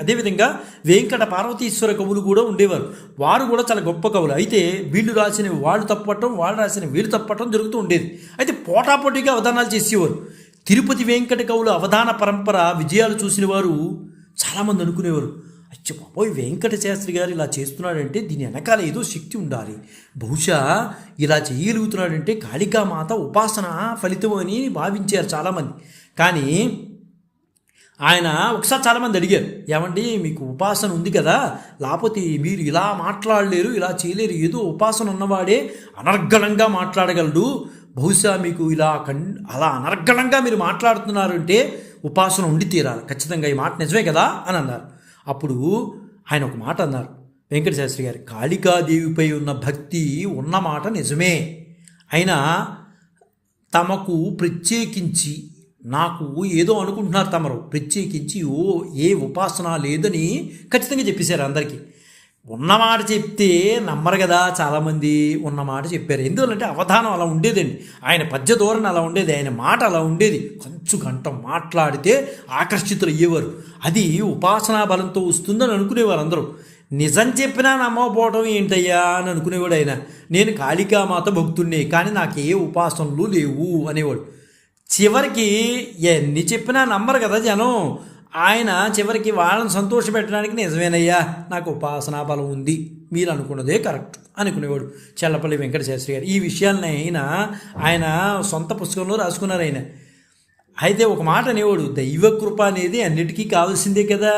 అదేవిధంగా వెంకట పార్వతీశ్వర కవులు కూడా ఉండేవారు. వారు కూడా చాలా గొప్ప కవులు. అయితే వీళ్ళు రాసిన వాళ్ళు తప్పటం, వాళ్ళు రాసిన వీళ్ళు తప్పటం జరుగుతూ ఉండేది. అయితే పోటాపోటీగా అవధానాలు చేసేవారు. తిరుపతి వెంకట కవులు అవధాన పరంపర విజయాలు చూసిన వారు చాలామంది అనుకునేవారు, అచ్చ బాబోయ్ వెంకట శాస్త్రి గారు ఇలా చేస్తున్నాడంటే దీని వెనకాల ఏదో శక్తి ఉండాలి, బహుశా ఇలా చేయగలుగుతున్నాడంటే కాళికామాత ఉపాసన ఫలితం అని భావించారు చాలామంది. కానీ ఆయన ఒకసారి చాలామంది అడిగారు, ఏమండి మీకు ఉపాసన ఉంది కదా, లేకపోతే మీరు ఇలా మాట్లాడలేరు, ఇలా చేయలేరు, ఏదో ఉపాసన ఉన్నవాడే అనర్గళంగా మాట్లాడగలడు, బహుశా మీకు ఇలా అలా అనర్గళంగా మీరు మాట్లాడుతున్నారంటే ఉపాసన ఉండి తీరాలి, ఖచ్చితంగా ఈ మాట నిజమే కదా అని అన్నారు. అప్పుడు ఆయన ఒక మాట అన్నారు, వెంకట శాస్త్రి గారు, కాళికాదేవిపై ఉన్న భక్తి ఉన్న మాట నిజమే, అయినా తమకు ప్రత్యేకించి నాకు ఏదో అనుకుంటున్నారు, తమరు ప్రత్యేకించి ఏ ఉపాసన లేదని ఖచ్చితంగా చెప్పేశారు అందరికీ. ఉన్నమాట చెప్తే నమ్మరు కదా చాలామంది, ఉన్నమాట చెప్పారు. ఎందువల్లంటే అవధానం అలా ఉండేదండి, ఆయన పద్య ధోరణి అలా ఉండేది, ఆయన మాట అలా ఉండేది. కంచు గంట మాట్లాడితే ఆకర్షితులు అయ్యేవారు. అది ఉపాసనా బలంతో వస్తుందని అనుకునేవారు అందరూ. నిజం చెప్పినా నమ్మకపోవడం ఏంటయ్యా అని అనుకునేవాడు ఆయన. నేను కాళికామాత భక్తుడిని, కానీ నాకు ఏ ఉపాసనలు లేవు అనేవాడు. చివరికి ఎన్ని చెప్పినా నమ్మరు కదా జనం. ఆయన చివరికి వాళ్ళని సంతోషపెట్టడానికి నిజమేనయ్యా నాకు ఉపాసనా బలం ఉంది, మీరు అనుకున్నదే కరెక్ట్ అనుకునేవాడు చల్లపల్లి వెంకట శాస్త్రి గారు. ఈ విషయాలని ఆయన సొంత పుస్తకంలో రాసుకున్నారు ఆయన. అయితే ఒక మాట అనేవాడు, దైవకృప అనేది అన్నిటికీ కావాల్సిందే కదా,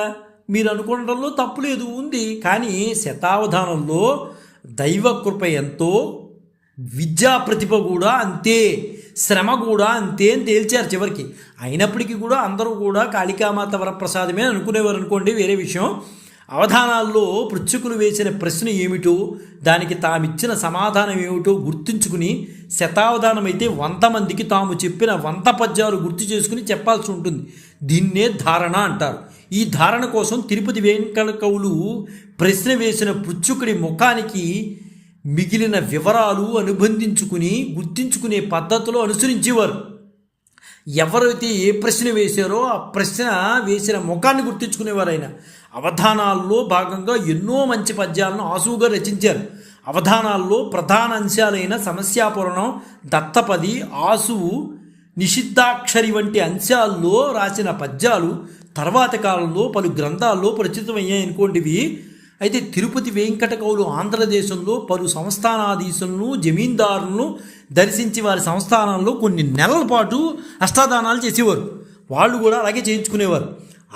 మీరు అనుకోవడంలో తప్పు లేదు, ఉంది, కానీ శతావధానంలో దైవకృప ఎంతో, విద్యా ప్రతిభ కూడా అంతే, శ్రమ కూడా అంతే అని తేల్చారు చివరికి. అయినప్పటికీ కూడా అందరూ కూడా కాళికామాత వరప్రసాదమే అనుకునేవారు అనుకోండి, వేరే విషయం. అవధానాల్లో పృచ్ఛకులు వేసిన ప్రశ్న ఏమిటో, దానికి తామిచ్చిన సమాధానం ఏమిటో గుర్తుంచుకుని, శతావధానం అయితే 100 మందికి తాము చెప్పిన 100 పద్యాలు గుర్తు చేసుకుని చెప్పాల్సి ఉంటుంది. దీన్నే ధారణ అంటారు. ఈ ధారణ కోసం తిరుపతి వెంకట కవులు ప్రశ్న వేసిన పృచ్ఛకుడి ముఖానికి మిగిలిన వివరాలు అనుబంధించుకుని గుర్తించుకునే పద్ధతిలో అనుసరించేవారు. ఎవరైతే ఏ ప్రశ్న వేశారో ఆ ప్రశ్న వేసిన ముఖాన్ని గుర్తించుకునేవారు. ఆయన అవధానాల్లో భాగంగా ఎన్నో మంచి పద్యాలను ఆసువుగా రచించారు. అవధానాల్లో ప్రధాన అంశాలైన సమస్యాపురణం, దత్తపది, ఆసువు, నిషిద్ధాక్షరి వంటి అంశాల్లో రాసిన పద్యాలు తర్వాతి కాలంలో పలు గ్రంథాల్లో ప్రచురితమయ్యాయి అనుకోండివి. అయితే తిరుపతి వెంకట కవులు ఆంధ్రదేశంలో పలు సంస్థానాధీశులను, జమీందారులను దర్శించి వారి సంస్థానాల్లో కొన్ని నెలల పాటు అష్టాదానాలు చేసేవారు. వాళ్ళు కూడా అలాగే చేయించుకునేవారు.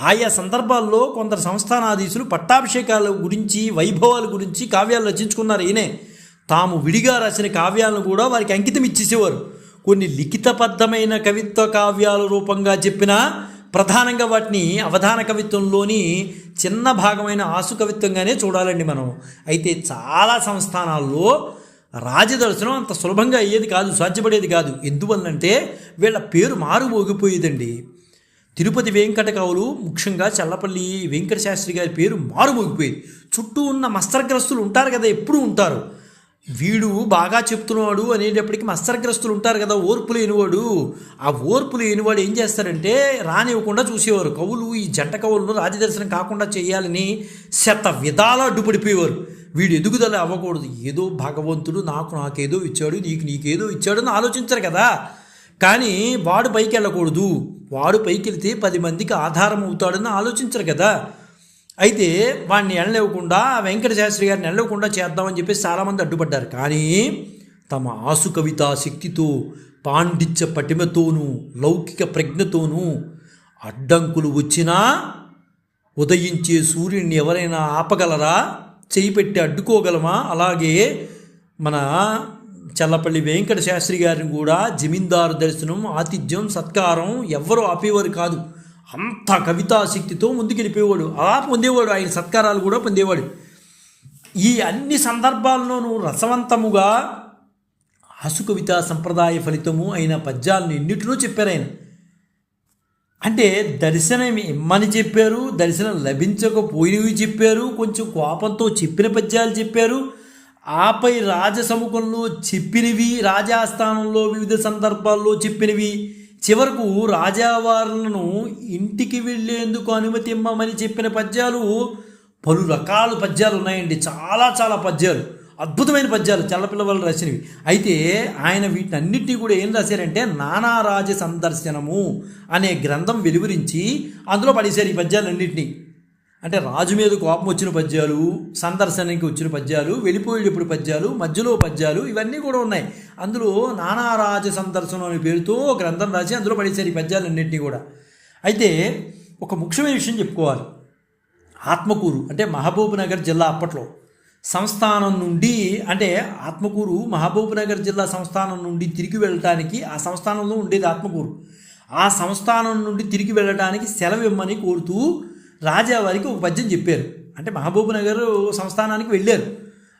ఆయా సందర్భాల్లో కొందరు సంస్థానాధీశులు పట్టాభిషేకాల గురించి, వైభవాల గురించి కావ్యాలు రచించుకున్నారు. ఈయనే తాము విడిగా రాసిన కావ్యాలను కూడా వారికి అంకితం ఇచ్చేసేవారు. కొన్ని లిఖితబద్ధమైన కవిత్వ కావ్యాల రూపంగా చెప్పిన, ప్రధానంగా వాటిని అవధాన కవిత్వంలోని చిన్న భాగమైన ఆసు కవిత్వంగానే చూడాలండి మనం. అయితే చాలా సంస్థానాల్లో రాజదర్శనం అంత సులభంగా అయ్యేది కాదు, సాధ్యపడేది కాదు. ఎందువల్లంటే వీళ్ళ పేరు మారుమోగిపోయేదండి. తిరుపతి వెంకట కవులు, ముఖ్యంగా చల్లపల్లి వెంకట శాస్త్రి గారి పేరు మారుమోగిపోయేది. చుట్టూ ఉన్న మత్సరగ్రస్తులు ఉంటారు కదా, ఎప్పుడూ ఉంటారు. వీడు బాగా చెప్తున్నాడు అనేటప్పటికీ మత్సరగ్రస్తులు ఉంటారు కదా, ఓర్పు లేనివాడు. ఆ ఓర్పు లేనివాడు ఏం చేస్తారంటే రానివ్వకుండా చూసేవారు. కవులు ఈ జంట కవులను రాజదర్శనం కాకుండా చేయాలని శత విధాలా అడ్డుపడిపోయేవారు. వీడు ఎదుగుదల అవ్వకూడదు, ఏదో భగవంతుడు నాకేదో ఇచ్చాడు, నీకేదో ఇచ్చాడు అని ఆలోచించరు కదా. కానీ వాడు పైకి వెళ్ళకూడదు, వాడు పైకి వెళ్తే 10 మందికి ఆధారం అవుతాడని ఆలోచించరు కదా. అయితే వాడిని ఎనలేవకుండా, వెంకట శాస్త్రి గారిని ఎనలేవకుండా చేద్దామని చెప్పేసి చాలామంది అడ్డుపడ్డారు. కానీ తమ ఆసు కవితా శక్తితో, పాండిత్య పటిమతోనూ, లౌకిక ప్రజ్ఞతోనూ అడ్డంకులు వచ్చినా ఉదయించే సూర్యుడిని ఎవరైనా ఆపగలరా, చేయి పెట్టి అడ్డుకోగలమా? అలాగే మన చల్లపల్లి వెంకట శాస్త్రి గారిని కూడా జమీందారు దర్శనం, ఆతిథ్యం, సత్కారం ఎవ్వరూ ఆపేవారు కాదు. అంత కవితాశక్తితో ముందుకెళ్ళిపోయేవాడు. అలా పొందేవాడు, ఆయన సత్కారాలు కూడా పొందేవాడు. ఈ అన్ని సందర్భాల్లోనూ రసవంతముగా ఆసు కవితా సంప్రదాయ ఫలితము అయిన పద్యాలను ఎన్నిటినో చెప్పారు ఆయన. అంటే దర్శనం ఇమ్మని చెప్పారు, దర్శనం లభించకపోయినవి చెప్పారు, కొంచెం కోపంతో చెప్పిన పద్యాలు చెప్పారు. ఆపై రాజసముఖంలో చెప్పినవి, రాజాస్థానంలో వివిధ సందర్భాల్లో చెప్పినవి, చివరకు రాజావారులను ఇంటికి వెళ్ళేందుకు అనుమతి ఇమ్మని చెప్పిన పద్యాలు పలు రకాల పద్యాలు ఉన్నాయండి. చాలా చాలా పద్యాలు, అద్భుతమైన పద్యాలు చల్లపిల్లవాళ్ళు రాసినవి. అయితే ఆయన వీటన్నిటినీ కూడా ఏం రాశారంటే నానారాజ సందర్శనము అనే గ్రంథం వెలువరించి అందులో పడేశారు ఈ పద్యాలన్నింటినీ. అంటే రాజు మీద కోపం వచ్చిన పద్యాలు, సందర్శనకి వచ్చిన పద్యాలు, వెళ్ళిపోయేటప్పుడు పద్యాలు, మధ్యలో పద్యాలు, ఇవన్నీ కూడా ఉన్నాయి. అందులో నానారాజ సందర్శనం అనే పేరుతో గ్రంథం రాసి అందులో పడేశారు ఈ పద్యాలన్నింటినీ కూడా. అయితే ఒక ముఖ్యమైన విషయం చెప్పుకోవాలి. ఆత్మకూరు అంటే మహబూబ్నగర్ జిల్లా అప్పట్లో సంస్థానం నుండి, అంటే ఆత్మకూరు మహబూబ్నగర్ జిల్లా సంస్థానం నుండి తిరిగి వెళ్ళటానికి, ఆ సంస్థానంలో ఉండేది ఆత్మకూరు, ఆ సంస్థానం నుండి తిరిగి వెళ్ళటానికి సెలవు ఇమ్మని కోరుతూ రాజావారికి ఒక పద్యం చెప్పారు. అంటే మహబూబ్నగర్ సంస్థానానికి వెళ్ళారు,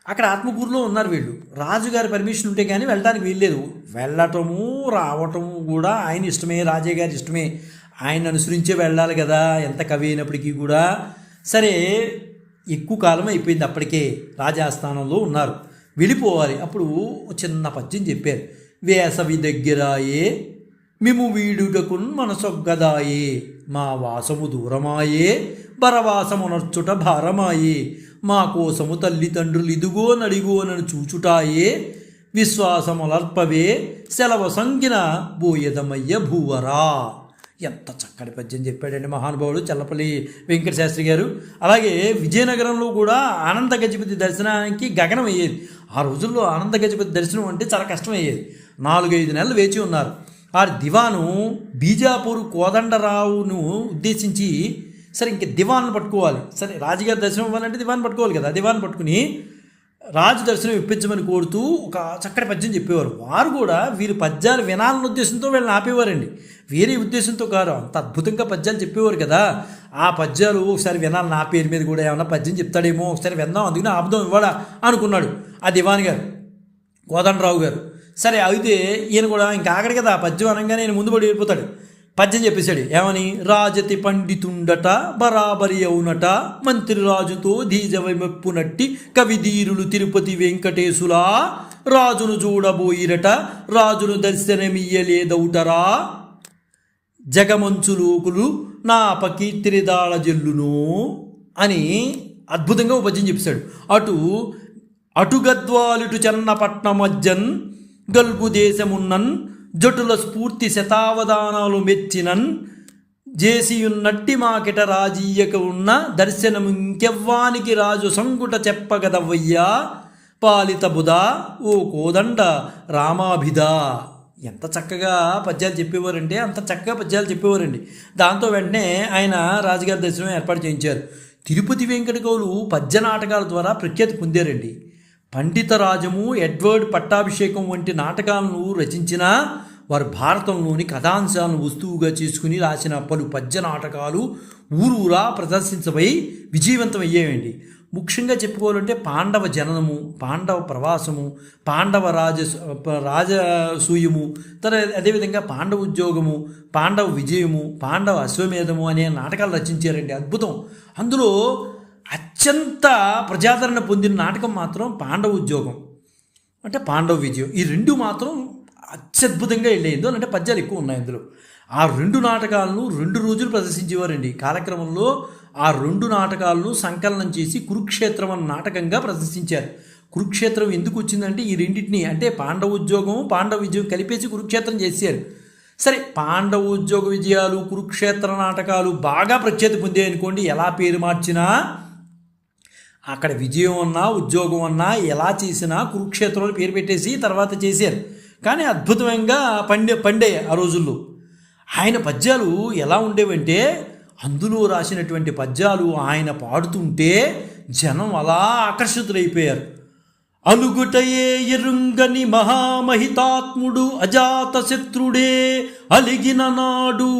అక్కడ ఆత్మకూరులో ఉన్నారు వీళ్ళు. రాజుగారి పర్మిషన్ ఉంటే కానీ వెళ్ళడానికి వీల్లేదు. వెళ్ళటము రావటము కూడా ఆయన ఇష్టమే, రాజాగారి ఇష్టమే, ఆయన అనుసరించే వెళ్ళాలి కదా, ఎంత కవి అయినప్పటికీ కూడా. సరే, ఎక్కువ కాలం అయిపోయింది, అప్పటికే రాజాస్థానంలో ఉన్నారు, వెళ్ళిపోవాలి. అప్పుడు చిన్న పద్యం చెప్పారు. వేసవి దగ్గరాయే మిము వీడుటకున్ మనసొగ్గదాయే, మా వాసము దూరమాయే బరవాసమునర్చుట భారమాయే, మా కోసము తల్లిదండ్రులు ఇదిగో నడిగో నన్ను చూచుటాయే, విశ్వాసములర్పవే సెలవ సంగిన బోయదమయ్య భూవరా. ఎంత చక్కటి పద్యం చెప్పాడండి మహానుభావుడు చల్లపల్లి వెంకట శాస్త్రి గారు. అలాగే విజయనగరంలో కూడా ఆనంద గజపతి దర్శనానికి గగనం అయ్యేది. ఆ రోజుల్లో ఆనంద గజపతి దర్శనం అంటే చాలా కష్టమయ్యేది. 4-5 నెలలు వేచి ఉన్నారు. ఆ దివాను బీజాపూర్ కోదండరావును ఉద్దేశించి, సరే ఇంక దివాన్ను పట్టుకోవాలి, సరే రాజుగారి దర్శనం ఇవ్వాలంటే దివాన్ పట్టుకోవాలి కదా, దివాన్ పట్టుకుని రాజు దర్శనం ఇప్పించమని కోరుతూ ఒక చక్కటి పద్యం చెప్పేవారు. వారు కూడా వీరి పద్యాలు వినాలన్న ఉద్దేశంతో వీళ్ళని ఆపేవారండి, వేరే ఉద్దేశంతో కాదు. అంత అద్భుతంగా పద్యాలు చెప్పేవారు కదా. ఆ పద్యాలు ఒకసారి వినాలి, నా పేరు మీద కూడా ఏమన్నా పద్యం చెప్తాడేమో, ఒకసారి విందాం, అందుకని ఆపుదాం ఇవ్వాలా అనుకున్నాడు ఆ దివాన్ గారు, కోదండరావు గారు. సరే, అయితే ఈయన కూడా ఇంకా ఆగడు కదా, ఆ పద్యం అనగానే ఈయన ముందు పడి వెళ్ళిపోతాడు. పద్యం చెప్పేశాడు ఏమని, రాజతి పండితుండట బరాబరి అవునట, మంత్రి రాజుతో ధీజవైమెప్పునట్టి కవిధీరులు తిరుపతి వెంకటేశులా, రాజును చూడబోయిరట రాజును దర్శనమియ్యలేదౌటరా, జగమంచులోకులు నా పకీర్తిరిదాళ జల్లును అని అద్భుతంగా ఒక పద్యం చెప్పేశాడు. అటు గద్వాలిటు చెన్నపట్నం మజ్జన్ గల్గు దేశమున్నన్, జటుల స్ఫూర్తి శతావధానాలు మెచ్చినన్, జేసియున్నట్టి మాకిట రాజీయక ఉన్న దర్శనము ఇంకెవ్వానికి రాజు సంగుట చెప్పగదవయ్యా, పాలిత బుధా ఓ కోదండ రామాభిదా. ఎంత చక్కగా పద్యాలు చెప్పేవారంటే అంత చక్కగా పద్యాలు చెప్పేవారండి. దాంతో వెంటనే ఆయన రాజుగారి దర్శనం ఏర్పాటు చేయించారు. తిరుపతి వెంకట కవులు పద్య నాటకాల ద్వారా ప్రఖ్యాతి పొందారండి. పండితరాజము, ఎడ్వర్డ్ పట్టాభిషేకం వంటి నాటకాలను రచించిన వారు భారతంలోని కథాంశాలను వస్తువుగా చేసుకుని రాసిన పలు పద్య నాటకాలు ఊరూరా ప్రదర్శించబై విజయవంతమయ్యేవండి. ముఖ్యంగా చెప్పుకోవాలంటే పాండవ జననము, పాండవ ప్రవాసము, పాండవ రాజసూయము, అదేవిధంగా పాండవ ఉద్యోగము, పాండవ విజయము, పాండవ అశ్వమేధము అనే నాటకాలు రచించారండి. అద్భుతం. అందులో అత్యంత ప్రజాదరణ పొందిన నాటకం మాత్రం పాండవ ఉద్యోగం అంటే పాండవ విజయం. ఈ రెండు మాత్రం అత్యద్భుతంగా వెళ్ళేది. అంటే పద్యాలు ఎక్కువ ఉన్నాయి అందులో. ఆ 2 నాటకాలను 2 రోజులు ప్రదర్శించేవారండి. కాలక్రమంలో ఆ 2 నాటకాలను సంకలనం చేసి కురుక్షేత్రం అన్న నాటకంగా ప్రదర్శించారు. కురుక్షేత్రం ఎందుకు వచ్చిందంటే ఈ రెండింటిని, అంటే పాండవ ఉద్యోగం, పాండవ విజయం కలిపేసి కురుక్షేత్రం చేశారు. సరే, పాండవ ఉద్యోగ విజయాలు, కురుక్షేత్ర నాటకాలు బాగా ప్రఖ్యాతి పొందాయి అనుకోండి. ఎలా పేరు మార్చినా, అక్కడ విజయం అన్నా ఉద్యోగం అన్నా ఎలా చేసినా కురుక్షేత్రంలో పేరు పెట్టేసి తర్వాత చేశారు. కానీ అద్భుతంగా పండే ఆ రోజుల్లో. ఆయన పద్యాలు ఎలా ఉండేవంటే, అందులో రాసినటువంటి పద్యాలు ఆయన పాడుతుంటే జనం అలా ఆకర్షితులైపోయారు. అలుగుటయే ఎరుంగని మహామహితాత్ముడు అజాత శత్రుడే అలిగిన నాడు,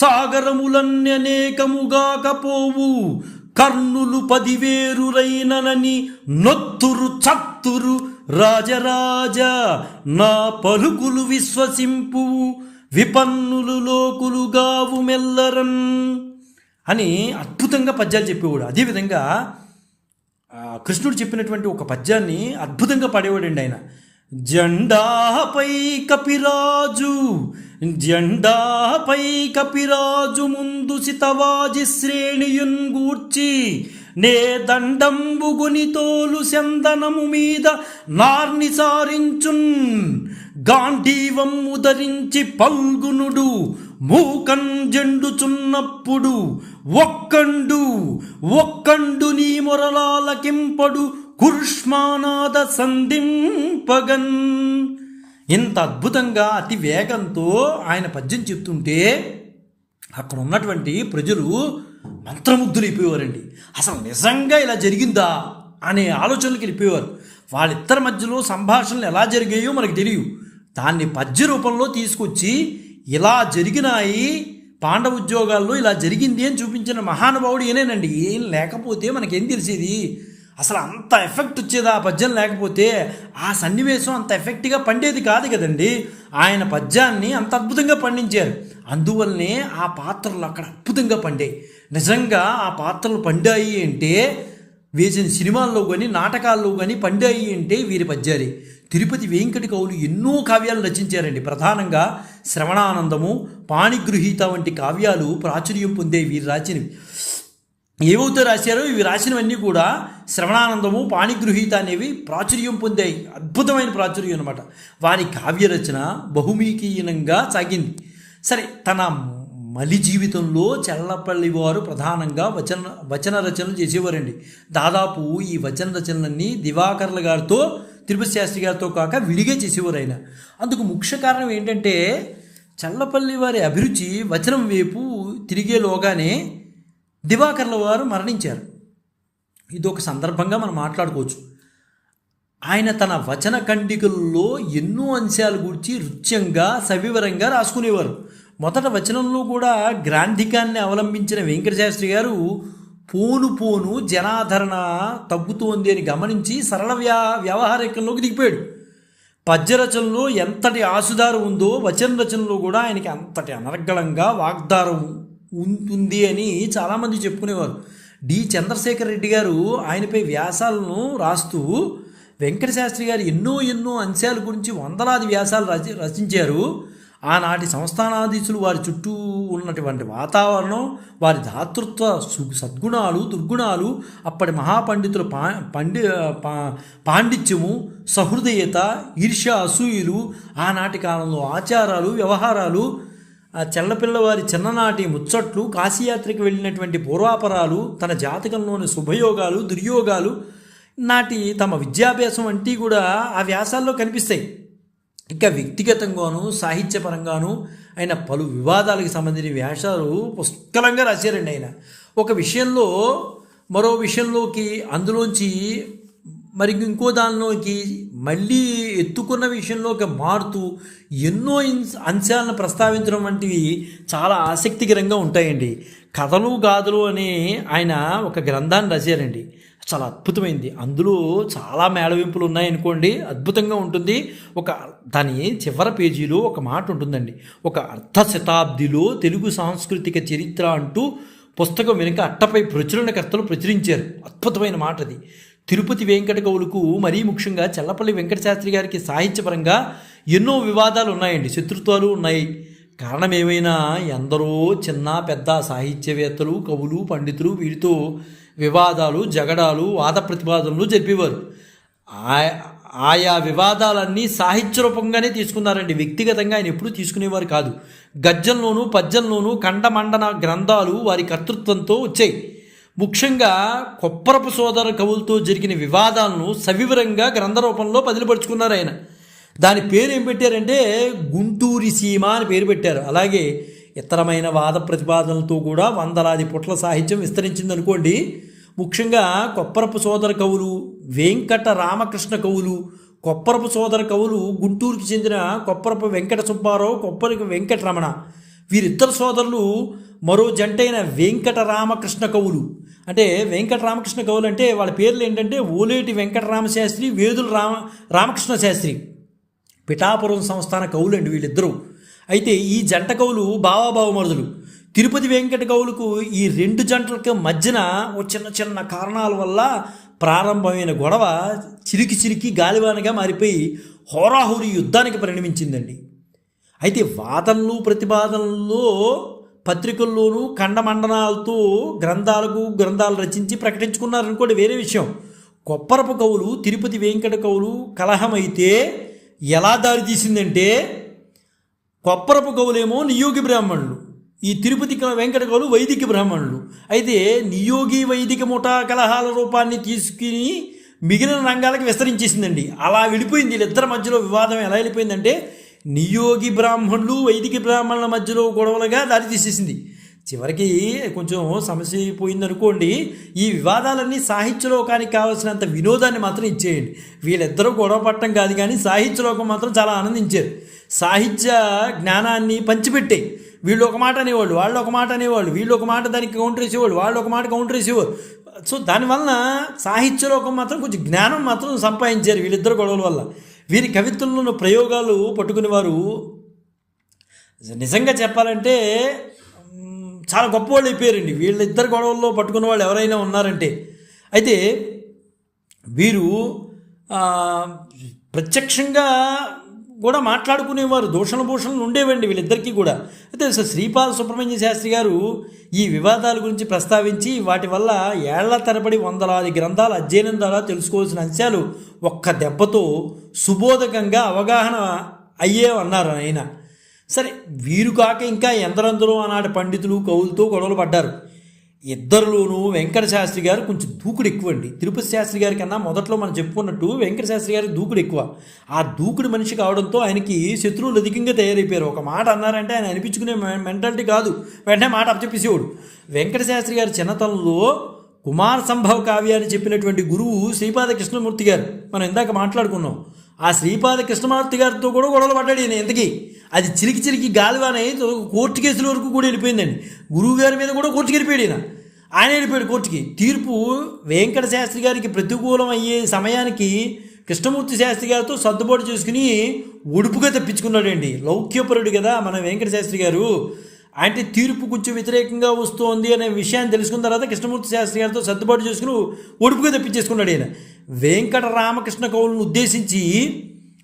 సాగరములన్యనేకముగాకపోవు కర్ణులు 10,000రైనని నొత్తురు చత్తురు రాజరాజ, నా పలుకులు విశ్వసింపు విపన్నులు లోకులుగావు మెల్లరన్ అని అద్భుతంగా పద్యాలు చెప్పేవాడు. అదేవిధంగా కృష్ణుడు చెప్పినటువంటి ఒక పద్యాన్ని అద్భుతంగా పాడేవాడండి ఆయన. జెండాపై కపిరాజు, జెండాపై కపిరాజు ముందు సితవాజి శ్రేణియున్ గూర్చి, నే దండంబుగుని తోలు చందనము మీద నార్ని సారించున్, గాంధీవం ఉదరించి పల్గునుడు మూకన్ జెండుచున్నప్పుడు, ఒక్కండు ఒక్కండు నీ మొరలాలకింపడు కుష్మానాద సంధింపగన్. ఇంత అద్భుతంగా అతి వేగంతో ఆయన పద్యం చెప్తుంటే అక్కడ ఉన్నటువంటి ప్రజలు మంత్రముగ్ధులైపోయేవారండి. అసలు నిజంగా ఇలా జరిగిందా అనే ఆలోచనలకు వెళ్ళిపోయేవారు. వాళ్ళిద్దరి మధ్యలో సంభాషణలు ఎలా జరిగాయో మనకు తెలియదు. దాన్ని పద్య రూపంలో తీసుకొచ్చి ఇలా జరిగినాయి పాండవ ఉద్యోగాల్లో, ఇలా జరిగింది అని చూపించిన మహానుభావుడు ఏనేనండి. ఏం లేకపోతే మనకేం తెలిసేది? అసలు అంత ఎఫెక్ట్ వచ్చేది ఆ పద్యం లేకపోతే, ఆ సన్నివేశం అంత ఎఫెక్ట్గా పండేది కాదు కదండి. ఆయన పద్యాన్ని అంత అద్భుతంగా పండించారు. అందువల్లనే ఆ పాత్రలు అక్కడ అద్భుతంగా పండాయి. నిజంగా ఆ పాత్రలు పండాయి అంటే, వేసిన సినిమాల్లో కానీ నాటకాల్లో కానీ పండాయి అంటే వీరి పద్యాలే. తిరుపతి వెంకట కవులు ఎన్నో కావ్యాలు రచించారండి. ప్రధానంగా శ్రవణానందము, పాణిగృహీత వంటి కావ్యాలు ప్రాచుర్యం పొందాయి వీరు రాసినవి. ఏవైతే రాశారో ఇవి రాసినవన్నీ కూడా శ్రవణానందము, పాణిగృహీత అనేవి ప్రాచుర్యం పొందాయి. అద్భుతమైన ప్రాచుర్యం అనమాట. వారి కావ్య రచన బహుముఖీనంగా సాగింది. సరే, తన మలి జీవితంలో చల్లపల్లి వారు ప్రధానంగా వచన రచనలు చేసేవారండి. దాదాపు ఈ వచన రచనలన్నీ దివాకర్ల గారితో, తిరుపతి శాస్త్రి గారితో కాక విడిగా చేసేవారు ఆయన. అందుకు ముఖ్య కారణం ఏంటంటే, చల్లపల్లి వారి అభిరుచి వచనం వైపు తిరిగేలోగానే దివాకర్ల వారు మరణించారు. ఇదొక సందర్భంగా మనం మాట్లాడుకోవచ్చు. ఆయన తన వచన ఖండికల్లో ఎన్నో అంశాల గురించి రుచ్యంగా సవివరంగా రాసుకునేవారు. మొదట వచనంలో కూడా గ్రాంధికాన్ని అవలంబించిన వెంకటశాస్త్రి గారు పోను పోను జనాదరణ తగ్గుతోంది అని గమనించి సరళ వ్యవహారికంలోకి దిగిపోయాడు. పద్యరచనలో ఎంతటి ఆసుదారం ఉందో వచన రచనలో కూడా ఆయనకి అంతటి అనర్గళంగా వాగ్దారం ఉంటుంది అని చాలామంది చెప్పుకునేవారు. డి చంద్రశేఖర్ రెడ్డి గారు ఆయనపై వ్యాసాలను రాస్తూ, వెంకటశాస్త్రి గారు ఎన్నో అంశాల గురించి వందలాది వ్యాసాలు రచించారు. ఆనాటి సంస్థానాధీశులు వారి చుట్టూ ఉన్నటువంటి వాతావరణం, వారి దాతృత్వ సద్గుణాలు, దుర్గుణాలు, అప్పటి మహాపండితుల పాండిత్యము, సహృదయత, ఈర్ష్య, అసూయలు, ఆనాటి కాలంలో ఆచారాలు, వ్యవహారాలు, చెల్లపిల్లవారి చిన్ననాటి ముచ్చట్లు, కాశీయాత్రకు వెళ్ళినటువంటి పూర్వాపరాలు, తన జాతకంలోని శుభయోగాలు, దుర్యోగాలు, నాటి తమ విద్యాభ్యాసం వంటి కూడా ఆ వ్యాసాల్లో కనిపిస్తాయి. ఇంకా వ్యక్తిగతంగాను సాహిత్యపరంగాను ఆయన పలు వివాదాలకు సంబంధించిన వ్యాసాలు పుష్కలంగా రాశారండి. ఆయన ఒక విషయంలో మరో విషయంలోకి, అందులోంచి మరి ఇంకో దానిలోకి మళ్ళీ ఎత్తుకున్న విషయంలోకి మారుతూ ఎన్నో అంశాలను ప్రస్తావించడం వంటివి చాలా ఆసక్తికరంగా ఉంటాయండి. కథలు గాథలు అని ఆయన ఒక గ్రంథాన్ని రాశారండి. చాలా అద్భుతమైంది. అందులో చాలా మేళవింపులు ఉన్నాయనుకోండి, అద్భుతంగా ఉంటుంది. దాని చివరి పేజీలో ఒక మాట ఉంటుందండి. ఒక అర్ధ శతాబ్దిలో తెలుగు సాంస్కృతిక చరిత్ర అంటూ పుస్తకం వెనుక అట్టపై ప్రచురణకర్తలు ప్రచురించారు. అద్భుతమైన మాట అది. తిరుపతి వెంకట కవులకు మరీ ముఖ్యంగా చల్లపల్లి వెంకటశాస్త్రి గారికి సాహిత్యపరంగా ఎన్నో వివాదాలు ఉన్నాయండి, శత్రుత్వాలు ఉన్నాయి. కారణం ఏమైనా ఎందరో చిన్న పెద్ద సాహిత్యవేత్తలు, కవులు, పండితులు వీరితో వివాదాలు, జగడాలు, వాద ప్రతిపాదనలు జరిపేవారు. ఆయా వివాదాలన్నీ సాహిత్య రూపంగానే తీసుకున్నారండి. వ్యక్తిగతంగా ఆయన ఎప్పుడూ తీసుకునేవారు కాదు. గద్యంలోనూ పద్యంలోనూ ఖండమండన గ్రంథాలు వారి కర్తృత్వంతో వచ్చాయి. ముఖ్యంగా కొప్పరపు సోదర కవులతో జరిగిన వివాదాలను సవివరంగా గ్రంథ రూపంలో బదిలిపరుచుకున్నారు ఆయన. దాని పేరు ఏం పెట్టారంటే గుంటూరి సీమ అని పేరు పెట్టారు. అలాగే ఇతరమైన వాద ప్రతిపాదనలతో కూడా వందలాది పుట్ల సాహిత్యం విస్తరించింది అనుకోండి. ముఖ్యంగా కొప్పరపు సోదర కవులు, వెంకట రామకృష్ణ కవులు, కొప్పరపు సోదర కవులు గుంటూరుకి చెందిన కొప్పరపు వెంకట సుబ్బారావు, కొప్పరపు వెంకటరమణ, వీరిద్దరు సోదరులు మరో జంటైన వెంకట రామకృష్ణ కవులు. అంటే వెంకట రామకృష్ణ కవులు అంటే వాళ్ళ పేర్లు ఏంటంటే ఓలేటి వెంకటరామశాస్త్రి, వేదుల రామకృష్ణ శాస్త్రి, పిఠాపురం సంస్థాన కవులు అండి వీళ్ళిద్దరూ. అయితే ఈ జంట కవులు బావాబావమరుదులు. తిరుపతి వెంకట కవులకు ఈ రెండు జంటలకు మధ్యన ఓ చిన్న చిన్న కారణాల వల్ల ప్రారంభమైన గొడవ చిరికి చిరికి గాలివానగా మారిపోయి హోరాహోరీ యుద్ధానికి పరిణమించిందండి. అయితే వాదనలు ప్రతిపాదనల్లో పత్రికల్లోనూ ఖండమండనాలతో గ్రంథాలు రచించి ప్రకటించుకున్నారనుకోండి, వేరే విషయం. కొప్పరపు కవులు తిరుపతి వెంకట కవులు కలహమైతే ఎలా దారితీసిందంటే, కొప్పరపు కవులేమో నియోగి బ్రాహ్మణులు, ఈ తిరుపతి వెంకట కవులు వైదిక బ్రాహ్మణులు. అయితే నియోగి వైదిక ముఠా కలహాల రూపాన్ని తీసుకుని మిగిలిన రంగాలకు విస్తరించేసిందండి. అలా వెళ్ళిపోయింది. వీళ్ళిద్దరి మధ్యలో వివాదం ఎలా వెళ్ళిపోయిందంటే, నియోగి బ్రాహ్మణులు వైదిక బ్రాహ్మణుల మధ్యలో గొడవలుగా దారితీసేసింది. చివరికి కొంచెం సమస్య అయిపోయిందనుకోండి. ఈ వివాదాలన్నీ సాహిత్యలోకానికి కావాల్సినంత వినోదాన్ని మాత్రం ఇచ్చేయండి. వీళ్ళిద్దరూ గొడవ పట్టడం కాదు, కానీ సాహిత్యలోకం మాత్రం చాలా ఆనందించారు. సాహిత్య జ్ఞానాన్ని పంచిపెట్టే వీళ్ళు ఒక మాట అనేవాళ్ళు, వాళ్ళు ఒక మాట అనేవాళ్ళు, వీళ్ళు ఒక మాట దానికి కౌంటర్ వేసేవాళ్ళు, వాళ్ళు ఒక మాట కౌంటర్ వేసేవారు. సో దానివల్ల సాహిత్యలోకం మాత్రం కొంచెం జ్ఞానం మాత్రం సంపాదించారు వీళ్ళిద్దరు గొడవల వల్ల. వీరి కవిత్వంలో ప్రయోగాలు పట్టుకునేవారు నిజంగా చెప్పాలంటే చాలా గొప్పవాళ్ళు అయిపోయారండి. వీళ్ళిద్దరు గొడవల్లో పట్టుకున్న వాళ్ళు ఎవరైనా ఉన్నారంటే. అయితే వీరు ప్రత్యక్షంగా కూడా మాట్లాడుకునేవారు, దూషణభూషణలు ఉండేవండి వీళ్ళిద్దరికీ కూడా. అయితే శ్రీపాద సుబ్రహ్మణ్య శాస్త్రి గారు ఈ వివాదాల గురించి ప్రస్తావించి వాటి వల్ల ఏళ్ల తరబడి వందలాది గ్రంథాల అధ్యయనం ద్వారా తెలుసుకోవాల్సిన అంశాలు ఒక్క దెబ్బతో సుబోధకంగా అవగాహన అయ్యేవన్నారు ఆయన. సరే, వీరు కాక ఇంకా ఎందరందరూ ఆనాటి పండితులు కవులతో గొడవలు పడ్డారు. ఇద్దరులోనూ వెంకట శాస్త్రి గారు కొంచెం దూకుడు ఎక్కువండి. తిరుపతి శాస్త్రి గారి కన్నా మొదట్లో మనం చెప్పుకున్నట్టు వెంకట శాస్త్రి గారికి దూకుడు ఎక్కువ. ఆ దూకుడు మనిషి కావడంతో ఆయనకి శత్రువులు అధికంగా తయారైపోయారు. ఒక మాట అన్నారంటే ఆయన అనిపించుకునే మెంటాలిటీ కాదు, వెంటనే మాట అప్పచెప్పేసేవాడు. వెంకట శాస్త్రి గారి చిన్నతనంలో కుమార సంభవ కావ్యాన్ని చెప్పినటువంటి గురువు శ్రీపాద కృష్ణమూర్తి గారు, మనం ఇందాక మాట్లాడుకున్నాం. ఆ శ్రీపాద కృష్ణమూర్తి గారితో కూడా గొడవలు పడ్డాడు ఈయన. ఎంతకీ అది చిలికి గాలివానై కోర్టు కేసుల వరకు కూడా వెళ్ళిపోయిందండి. గురువు గారి మీద కూడా కోర్టుకి వెళ్ళిపోయాడు ఆయన వెళ్ళిపోయాడు కోర్టుకి. తీర్పు వెంకట శాస్త్రి గారికి ప్రతికూలం అయ్యే సమయానికి కృష్ణమూర్తి శాస్త్రి గారితో సర్దుబాటు చేసుకుని ఒడుపుగా తప్పించుకున్నాడండి. లౌక్యపరుడు కదా మన వెంకట శాస్త్రి గారు. అంటే తీర్పు కొంచెం వ్యతిరేకంగా వస్తోంది అనే విషయాన్ని తెలుసుకున్న తర్వాత కృష్ణమూర్తి శాస్త్రి గారితో సర్దుబాటు చేసుకుని ఒడుపుగా తప్పించేసుకున్నాడు ఆయన. వెంకట రామకృష్ణ కవులను ఉద్దేశించి,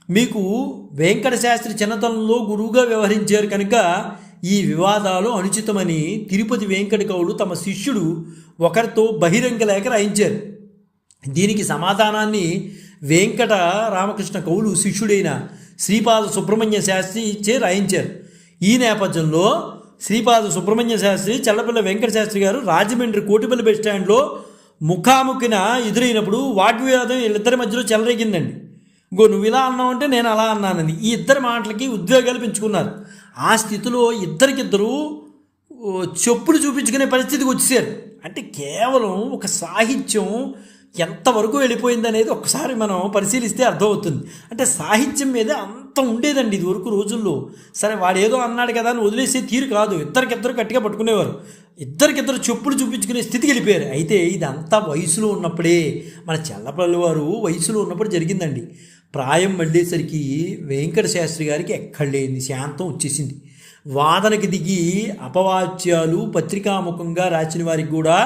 మీకు వెంకట శాస్త్రి చిన్నతనంలో గురువుగా వ్యవహరించారు కనుక ఈ వివాదాలు అనుచితమని తిరుపతి వెంకట కవులు తమ శిష్యుడు ఒకరితో బహిరంగ లేఖ రాయించారు. దీనికి సమాధానాన్ని వెంకట రామకృష్ణ కవులు శిష్యుడైన శ్రీపాద సుబ్రహ్మణ్య శాస్త్రి ఇచ్చే రాయించారు. ఈ నేపథ్యంలో శ్రీపాద సుబ్రహ్మణ్య శాస్త్రి, చల్లపల్లి వెంకట శాస్త్రి గారు రాజమండ్రి కోటిపల్లి బస్ స్టాండ్లో ముఖాముఖిన ఎదురైనప్పుడు వాగ్వివాదం వీళ్ళిద్దరి మధ్యలో చెలరేగిందండి. నువ్వు ఇలా అన్నావు అంటే నేను అలా అన్నానని ఈ ఇద్దరి మాటలకి ఉద్వేగాలు పెంచుకున్నారు. ఆ స్థితిలో ఇద్దరికిద్దరూ చెప్పులు చూపించుకునే పరిస్థితికి వచ్చేసారు. అంటే కేవలం ఒక సాహిత్యం ఎంతవరకు వెళ్ళిపోయింది అనేది ఒక్కసారి మనం పరిశీలిస్తే అర్థమవుతుంది. అంటే సాహిత్యం మీద అంత ఉండేదండి ఇది వరకు రోజుల్లో. సరే, వాడు ఏదో అన్నాడు కదా అని వదిలేసే తీరు కాదు. ఇద్దరికిద్దరు గట్టిగా పట్టుకునేవారు. ఇద్దరికిద్దరు చెప్పులు చూపించుకునే స్థితికి వెళ్ళిపోయారు. అయితే ఇదంతా వయసులో ఉన్నప్పుడే, మన చల్లపల్లి వారు వయసులో ఉన్నప్పుడు జరిగిందండి. ప్రాయం మళ్ళేసరికి వెంకట శాస్త్రి గారికి ఎక్కడలేని శాంతం వచ్చేసింది. వాదనకి దిగి అపవాచ్యాలు పత్రికాముఖంగా రాసిన వారికి కూడా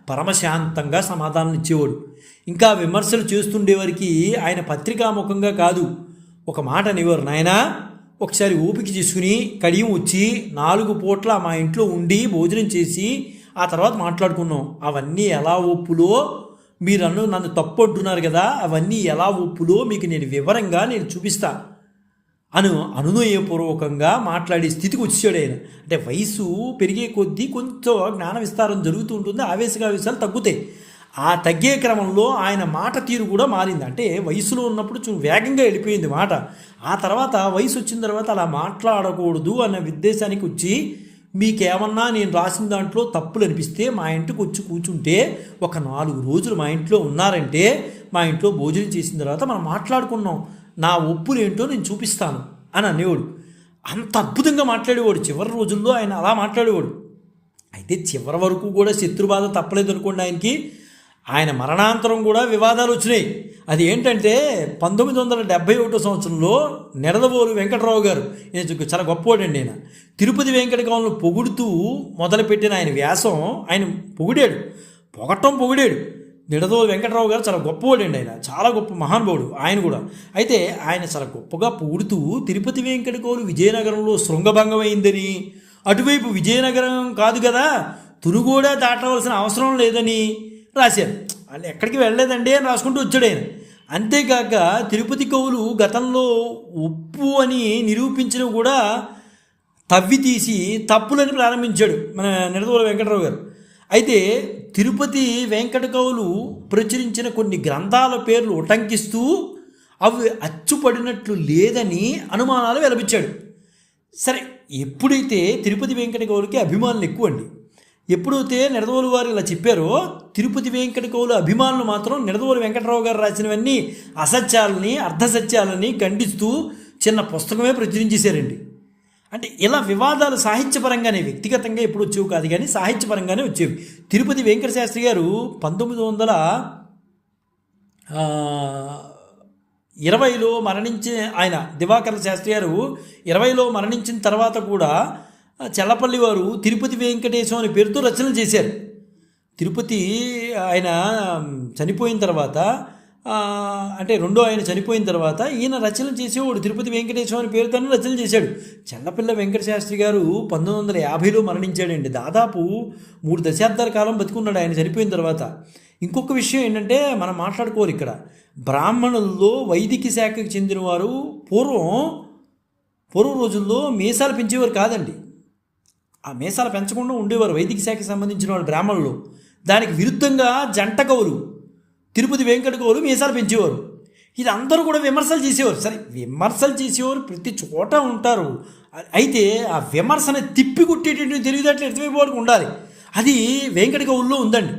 పరమశాంతంగా సమాధానం ఇచ్చేవాడు. ఇంకా విమర్శలు చేస్తుండేవారికి ఆయన పత్రికాముఖంగా కాదు, ఒక మాట అనేవారు, నాయనా ఒకసారి ఓపిక చేసుకుని కడియం వచ్చి 4 పూట్ల మా ఇంట్లో ఉండి భోజనం చేసి ఆ తర్వాత మాట్లాడుకున్నాం. అవన్నీ ఎలా ఒప్పులో మీరు నన్ను తప్పు అంటున్నారు కదా, అవన్నీ ఎలా ఒప్పులో మీకు నేను వివరంగా చూపిస్తా అనునయపూర్వకంగా మాట్లాడే స్థితికి వచ్చాడు ఆయన. అంటే వయసు పెరిగే కొద్దీ కొంచెం జ్ఞాన విస్తారం జరుగుతూ ఉంటుంది, ఆవేశాలు తగ్గుతాయి. ఆ తగ్గే క్రమంలో ఆయన మాట తీరు కూడా మారింది. అంటే వయసులో ఉన్నప్పుడు వేగంగా వెళ్ళిపోయింది మాట. ఆ తర్వాత వయసు వచ్చిన తర్వాత అలా మాట్లాడకూడదు అన్న ఉద్దేశానికి వచ్చి, మీకేమన్నా నేను రాసిన దాంట్లో తప్పులు అనిపిస్తే మా ఇంటికి వచ్చి కూర్చుంటే ఒక 4 రోజులు మా ఇంట్లో ఉన్నారంటే మా ఇంట్లో భోజనం చేసిన తర్వాత మనం మాట్లాడుకున్నాం, నా ఒప్పులు ఏంటో నేను చూపిస్తాను అని అనేవాడు. అంత అద్భుతంగా మాట్లాడేవాడు. చివరి రోజుల్లో ఆయన అలా మాట్లాడేవాడు. అయితే చివరి వరకు కూడా శత్రుబాధ తప్పలేదు అనుకోండి ఆయనకి. ఆయన మరణాంతరం కూడా వివాదాలు వచ్చినాయి. అది ఏంటంటే 1971 సంవత్సరంలో నిడదవోలు వెంకటరావు గారు, చాలా గొప్పవాడండి ఆయన, తిరుపతి వెంకట కవులను పొగుడుతూ మొదలుపెట్టిన ఆయన వ్యాసం ఆయన పొగిడాడు. పొగడాడు. నిడదవోలు వెంకటరావు గారు చాలా గొప్పవాడు అండి, ఆయన చాలా గొప్ప మహానుభావుడు ఆయన కూడా. అయితే ఆయన చాలా గొప్పగా పూడుతూ తిరుపతి వెంకటకోలు విజయనగరంలో శృంగభంగం అయిందని, అటువైపు విజయనగరం కాదు కదా తునుగోడ దాటవలసిన అవసరం లేదని రాశారు. వాళ్ళు ఎక్కడికి వెళ్ళలేదండి అని రాసుకుంటూ వచ్చాడు ఆయన. అంతేకాక తిరుపతి కవులు గతంలో ఒప్పు అని నిరూపించిన కూడా తవ్వి తీసి తప్పులని ప్రారంభించాడు మన నిడదవోలు వెంకటరావు గారు. అయితే తిరుపతి వెంకట కవులు ప్రచురించిన కొన్ని గ్రంథాల పేర్లు ఉటంకిస్తూ అవి అచ్చుపడినట్లు లేదని అనుమానాలు వెలపించాడు. సరే, ఎప్పుడైతే తిరుపతి వెంకట కవులకి అభిమానులు ఎక్కువ అండి, ఎప్పుడైతే నిడదవోలు వారు ఇలా చెప్పారో తిరుపతి వెంకట కవుల అభిమానులు మాత్రం నిడదవోలు వెంకటరావు గారు రాసినవన్నీ అసత్యాలని అర్ధసత్యాలని ఖండిస్తూ చిన్న పుస్తకమే ప్రచురించేశారండి. అంటే ఇలా వివాదాలు సాహిత్యపరంగానే, వ్యక్తిగతంగా ఎప్పుడు వచ్చేవి కాదు కానీ సాహిత్యపరంగానే వచ్చేవి. తిరుపతి వెంకట శాస్త్రి గారు 1920లో మరణించిన ఆయన, దివాకర శాస్త్రి గారు 20లో మరణించిన తర్వాత కూడా చల్లపల్లి వారు తిరుపతి వెంకటేశం అనే పేరుతో రచనలు చేశారు. తిరుపతి ఆయన చనిపోయిన తర్వాత, అంటే రెండో ఆయన చనిపోయిన తర్వాత ఈయన రచనలు చేసేవాడు, తిరుపతి వెంకటేశ్వర అనే పేరుతోనే రచనలు చేశాడు. చల్లపల్లి వెంకట శాస్త్రి గారు 1950లో మరణించాడండి. దాదాపు 3 దశాబ్దాల కాలం బతుకున్నాడు ఆయన చనిపోయిన తర్వాత. ఇంకొక విషయం ఏంటంటే మనం మాట్లాడుకోవాలి ఇక్కడ, బ్రాహ్మణుల్లో వైదిక శాఖకు చెందినవారు పూర్వ రోజుల్లో మీసాలు పెంచేవారు కాదండి. ఆ మీసాలు పెంచకుండా ఉండేవారు వైదిక శాఖకి సంబంధించిన వాళ్ళు బ్రాహ్మణులు. దానికి విరుద్ధంగా జంట కవులు తిరుపతి వెంకట కవులు మీసాలు పెంచేవారు. ఇది అందరూ కూడా విమర్శలు చేసేవారు. సరే, విమర్శలు చేసేవారు ప్రతి చోట ఉంటారు. అయితే ఆ విమర్శను తిప్పికొట్టేటటువంటి తెలివితేటలు ఎటువైపు వాడికి ఉండాలి, అది వెంకట కవుల్లో ఉందండి.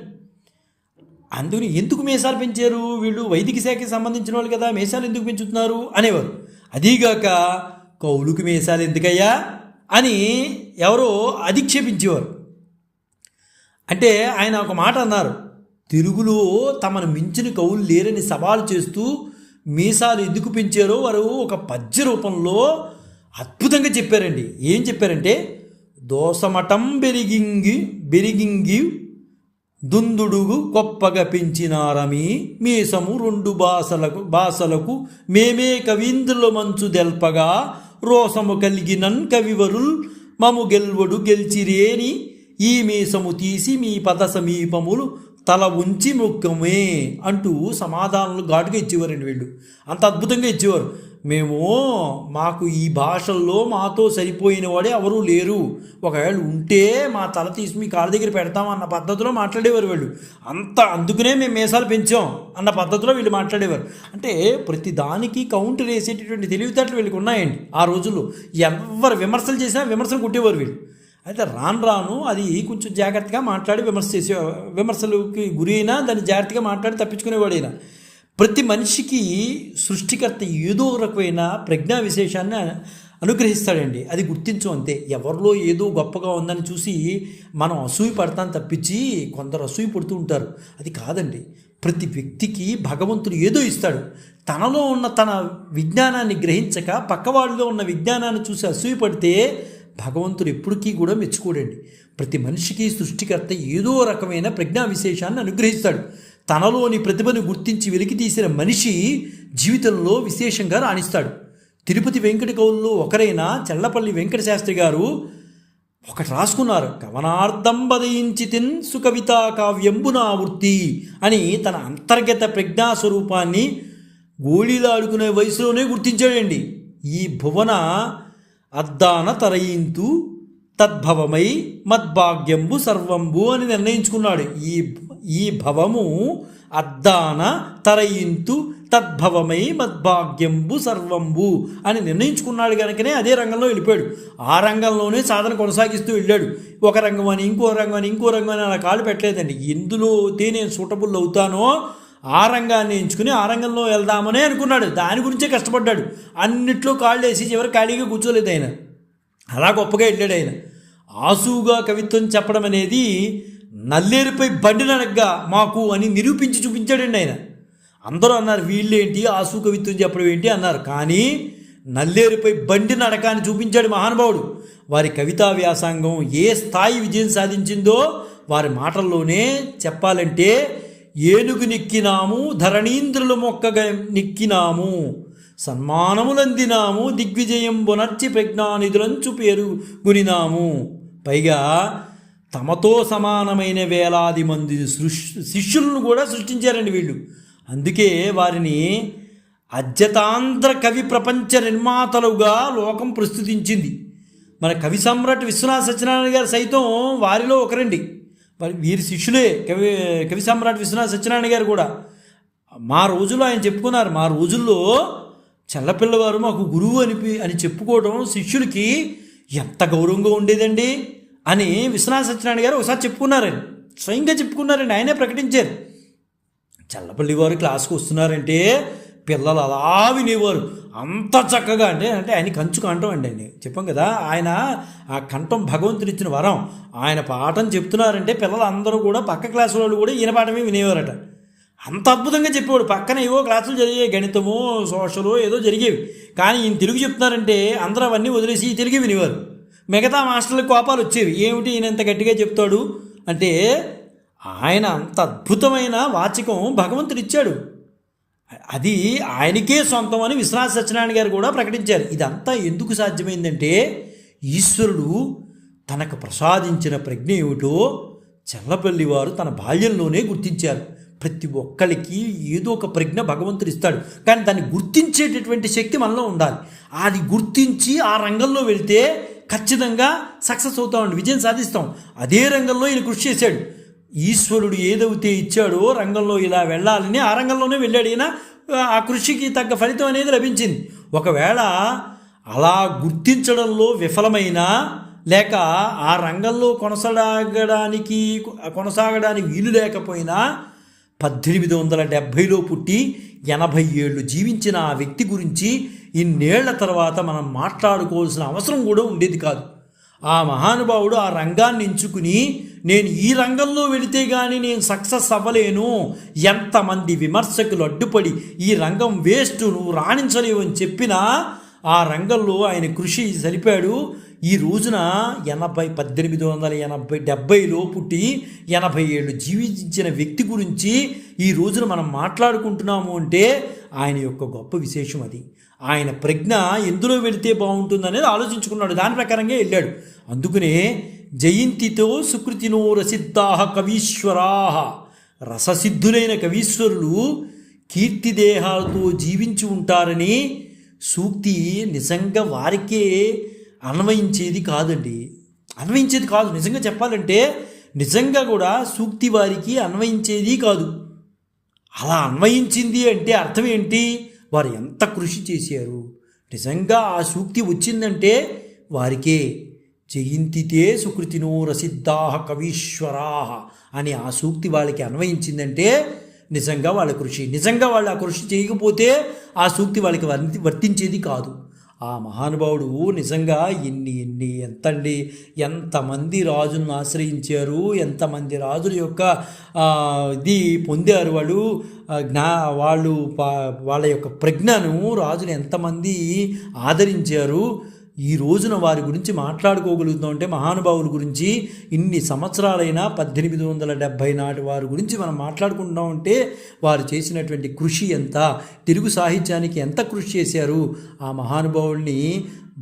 అందుకని ఎందుకు మీసాలు పెంచారు వీళ్ళు, వైదిక శాఖకి సంబంధించిన వాళ్ళు కదా, మీసాలు ఎందుకు పెంచుతున్నారు అనేవారు. అదీగాక కవులకు మీసాలు ఎందుకయ్యా అని ఎవరో అధిక్షేపించేవారు. అంటే ఆయన ఒక మాట అన్నారు, తెలుగులో తమను మించిన కవులు లేరని సవాలు చేస్తూ మీసాలు ఎందుకు పెంచారో వారు ఒక పద్య రూపంలో అద్భుతంగా చెప్పారండి. ఏం చెప్పారంటే, దోసమటం బెరిగింగి దుందుడుగు కొప్పగా పెంచినారమి మీసము 2 భాషలకు మేమే కవీంద్రుల మంచు దెల్పగా రోసము కలిగినన్ కవివరుల్ మము గెల్వడు గెల్చిరేని ఈ మీసము తీసి మీ పద సమీపములు తల ఉంచి మొక్కమే అంటూ సమాధానాలు ఘాటుగా ఇచ్చేవారండి వీళ్ళు. అంత అద్భుతంగా ఇచ్చేవారు. మాకు ఈ భాషల్లో మాతో సరిపోయిన వాడే ఎవరూ లేరు, ఒకవేళ ఉంటే మా తల తీసి మీ కాళ్ళ దగ్గర పెడతాం అన్న పద్ధతిలో మాట్లాడేవారు వీళ్ళు. అందుకనే మేము మీసాలు పెంచాం అన్న పద్ధతిలో వీళ్ళు మాట్లాడేవారు. అంటే ప్రతి దానికి కౌంటర్ వేసేటటువంటి తెలివితేటలు వీళ్ళకి ఉన్నాయండి. ఆ రోజుల్లో ఎవరు విమర్శలు చేసినా విమర్శలు కొట్టేవారు వీళ్ళు. అయితే రాను అది కొంచెం జాగ్రత్తగా మాట్లాడి విమర్శలకి గురి అయినా దాన్ని జాగ్రత్తగా మాట్లాడి తప్పించుకునేవాడైనా. ప్రతి మనిషికి సృష్టికర్త ఏదో రకమైన ప్రజ్ఞా విశేషాన్ని అనుగ్రహిస్తాడండి, అది గుర్తించం అంతే. ఎవరిలో ఏదో గొప్పగా ఉందని చూసి మనం అసూయ పడతాం తప్పించి కొందరు అసూయ పడుతూ ఉంటారు. అది కాదండి, ప్రతి వ్యక్తికి భగవంతుడు ఏదో ఇస్తాడు. తనలో ఉన్న తన విజ్ఞానాన్ని గ్రహించక పక్కవాడిలో ఉన్న విజ్ఞానాన్ని చూసి అసూయ పడితే భగవంతుడు ఎప్పటికీ కూడా మెచ్చుకోడండి. ప్రతి మనిషికి సృష్టికర్త ఏదో రకమైన ప్రజ్ఞా విశేషాన్ని అనుగ్రహిస్తాడు. తనలోని ప్రతిభను గుర్తించి వెలికి తీసిన మనిషి జీవితంలో విశేషంగా రాణిస్తాడు. తిరుపతి వెంకట కవుల్లో ఒకరైన చల్లపల్లి వెంకట శాస్త్రి గారు ఒకటి రాసుకున్నారు, కవనార్థం బదయించితిన్ సుకవితా కావ్యంబునా వృత్తి అని. తన అంతర్గత ప్రజ్ఞాస్వరూపాన్ని గోళీలాడుకునే వయసులోనే గుర్తించాడండి. ఈ భువన అద్దాన తరయింతు తద్భవమై మద్భాగ్యంబు సర్వంబు అని నిర్ణయించుకున్నాడు. ఈ భవము అద్దాన తరయింతు తద్భవమై మద్భాగ్యంబు సర్వంబు అని నిర్ణయించుకున్నాడు కనుకనే అదే రంగంలో వెళ్ళిపోయాడు. ఆ రంగంలోనే సాధన కొనసాగిస్తూ వెళ్ళాడు. ఒక రంగం అని ఇంకో రంగం అని అలా కాళ్ళు పెట్టలేదండి. ఎందులో నేను సూటబుల్ అవుతానో ఆ రంగాన్ని ఎంచుకుని ఆ రంగంలో వెళ్దామనే అనుకున్నాడు. దాని గురించే కష్టపడ్డాడు. అన్నిట్లో కాళ్ళు వేసి చివరి ఖాళీగా కూర్చోలేదు ఆయన. అలా గొప్పగా వెళ్ళాడు ఆయన. ఆసుగా కవిత్వం చెప్పడం అనేది నల్లేరుపై బండి నడగ్గా మాకు అని నిరూపించి చూపించాడండి ఆయన. అందరూ అన్నారు వీళ్ళేంటి ఆసు కవిత్వం చెప్పడం ఏంటి అన్నారు. కానీ నల్లేరుపై బండి నడక అని చూపించాడు మహానుభావుడు. వారి కవితా వ్యాసంగం ఏ స్థాయి విజయం సాధించిందో వారి మాటల్లోనే చెప్పాలంటే ఏనుగు నిక్కినాము, ధరణీంద్రులు మొక్కగా నిక్కినాము, సన్మానములందినాము, దిగ్విజయం బొనర్చి ప్రజ్ఞానిధులంచు పేరు గునినాము. పైగా తమతో సమానమైన వేలాది మంది శిష్యులను కూడా సృష్టించారండి వీళ్ళు. అందుకే వారిని అద్యతాంధ్ర కవి ప్రపంచ నిర్మాతలుగా లోకం ప్రస్తుతించింది. మన కవి సమ్రాట్ విశ్వనాథ సత్యనారాయణ గారు సైతం వారిలో ఒకరండి. వీరి శిష్యులే కవి సమ్రాట్ విశ్వనాథ సత్యనారాయణ గారు కూడా. మా రోజుల్లో ఆయన చెప్పుకున్నారు, మా రోజుల్లో చల్లపిల్లవారు మాకు గురువు అని చెప్పుకోవడం శిష్యులకి ఎంత గౌరవంగా ఉండేదండి అని విశ్వనాథ సత్యనారాయణ గారు ఒకసారి చెప్పుకున్నారండి, స్వయంగా చెప్పుకున్నారండి. ఆయనే ప్రకటించారు. చల్లపల్లి వారు క్లాస్కి వస్తున్నారంటే పిల్లలు అలా వినేవారు అంత చక్కగా. అంటే ఆయన కంచు కంఠం అండి చెప్పాం కదా, ఆయన ఆ కంఠం భగవంతుడు ఇచ్చిన వరం. ఆయన పాఠం చెప్తున్నారంటే పిల్లలు అందరూ కూడా పక్క క్లాసు వాళ్ళు కూడా ఈయన పాఠమే వినేవారట. అంత అద్భుతంగా చెప్పేవాడు. పక్కన ఏవో క్లాసులు జరిగేవి, గణితమో సోషలో ఏదో జరిగేవి, కానీ ఈయన తెలుగు చెప్తున్నారంటే అందరూ అవన్నీ వదిలేసి ఈ తెలుగు వినేవారు. మిగతా మాస్టర్లకు కోపాలు వచ్చేవి, ఏమిటి ఈయన ఎంత గట్టిగా చెప్తాడు అంటే. ఆయన అంత అద్భుతమైన వాచకం భగవంతుడు ఇచ్చాడు, అది ఆయనకే సొంతం అని విశ్వనాథ సత్యనారాయణ గారు కూడా ప్రకటించారు. ఇదంతా ఎందుకు సాధ్యమైందంటే ఈశ్వరుడు తనకు ప్రసాదించిన ప్రజ్ఞ ఏమిటో చల్లపల్లి వారు తన బాల్యంలోనే గుర్తించారు. ప్రతి ఒక్కరికి ఏదో ఒక ప్రజ్ఞ భగవంతుడు ఇస్తాడు, కానీ దాన్ని గుర్తించేటటువంటి శక్తి మనలో ఉండాలి. అది గుర్తించి ఆ రంగంలో వెళితే ఖచ్చితంగా సక్సెస్ అవుతామండి, విజయం సాధిస్తాం. అదే రంగంలో ఈయన కృషి చేశాడు. ఈశ్వరుడు ఏదైతే ఇచ్చాడో రంగంలో ఇలా వెళ్ళాలని ఆ రంగంలోనే వెళ్ళాడు ఈయన. ఆ కృషికి తగ్గ ఫలితం అనేది లభించింది. ఒకవేళ అలా గుర్తించడంలో విఫలమైనా లేక ఆ రంగంలో కొనసాగడానికి వీలు లేకపోయినా 1870లో పుట్టి 80 ఏళ్ళు జీవించిన ఆ వ్యక్తి గురించి ఇన్నేళ్ల తర్వాత మనం మాట్లాడుకోవాల్సిన అవసరం కూడా ఉండేది కాదు. ఆ మహానుభావుడు ఆ రంగాన్ని ఎంచుకుని నేను ఈ రంగంలో వెళితే కానీ నేను సక్సెస్ అవ్వలేను, ఎంతమంది విమర్శకులు అడ్డుపడి ఈ రంగం వేస్ట్, నువ్వు రాణించలేవు అని చెప్పినా ఆ రంగంలో ఆయన కృషి సరిపాడు. ఈ రోజున 1870లో పుట్టి 80 ఏళ్ళు జీవించిన వ్యక్తి గురించి ఈ రోజున మనం మాట్లాడుకుంటున్నాము అంటే ఆయన యొక్క గొప్ప విశేషం అది. ఆయన ప్రజ్ఞ ఎందులో వెళితే బాగుంటుందనేది ఆలోచించుకున్నాడు, దాని ప్రకారంగా వెళ్ళాడు. అందుకనే జయంతితో సుకృతినో రసిద్ధాహ కవీశ్వరాహ, రససిద్ధులైన కవీశ్వరులు కీర్తిదేహాలతో జీవించి ఉంటారని సూక్తి నిజంగా వారికే అన్వయించేది కాదండి, నిజంగా చెప్పాలంటే నిజంగా కూడా సూక్తి వారికి అన్వయించేది కాదు. అలా అన్వయించింది అంటే అర్థం ఏంటి, వారు ఎంత కృషి చేశారు. నిజంగా ఆ సూక్తి వచ్చిందంటే వారికే. జయంతితే సుకృతినో రసిద్ధాహ కవీశ్వరాహ అని ఆ సూక్తి వాళ్ళకి అన్వయించిందంటే నిజంగా వాళ్ళ కృషి. నిజంగా వాళ్ళు ఆ కృషి చేయకపోతే ఆ సూక్తి వాళ్ళకి వర్తించేది కాదు. ఆ మహానుభావుడు నిజంగా ఎంతమంది రాజులను ఆశ్రయించారు, ఎంతమంది రాజుల యొక్క ఇది పొందారు వాళ్ళు. వాళ్ళ యొక్క ప్రజ్ఞను రాజులు ఎంతమంది ఆదరించారు. ఈ రోజున వారి గురించి మాట్లాడుకోగలుగుతాం అంటే మహానుభావుల గురించి ఇన్ని సంవత్సరాలైనా 1870 నాటి వారి గురించి మనం మాట్లాడుకుంటున్నాం అంటే వారు చేసినటువంటి కృషి ఎంత, తెలుగు సాహిత్యానికి ఎంత కృషి చేశారు. ఆ మహానుభావుల్ని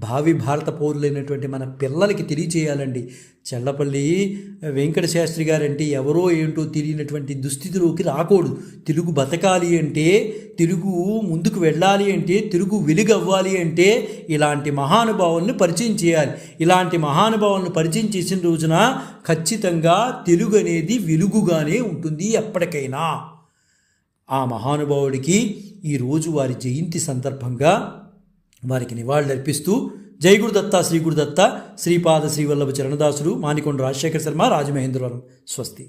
భావి భారత పౌరులైనటువంటి మన పిల్లలకి తెలియచేయాలండి. చల్లపల్లి వెంకట శాస్త్రి గారంటే ఎవరో ఏంటో తెలియనటువంటి దుస్థితిలోకి రాకూడదు. తెలుగు బతకాలి అంటే, తెలుగు ముందుకు వెళ్ళాలి అంటే, తెలుగు వెలుగవ్వాలి అంటే ఇలాంటి మహానుభావుల్ని పరిచయం చేయాలి. ఇలాంటి మహానుభావులను పరిచయం చేసిన రోజున ఖచ్చితంగా తెలుగు అనేది వెలుగుగానే ఉంటుంది ఎప్పటికైనా. ఆ మహానుభావుడికి ఈరోజు వారి జయంతి సందర్భంగా వారికి నివాళులర్పిస్తూ జై గురుదత్త, శ్రీ గురుదత్త, శ్రీపాద శ్రీవల్లభ చరణదాసులు, మానికొండ రాజశేఖర శర్మ, రాజమహేంద్రవరం. స్వస్తి.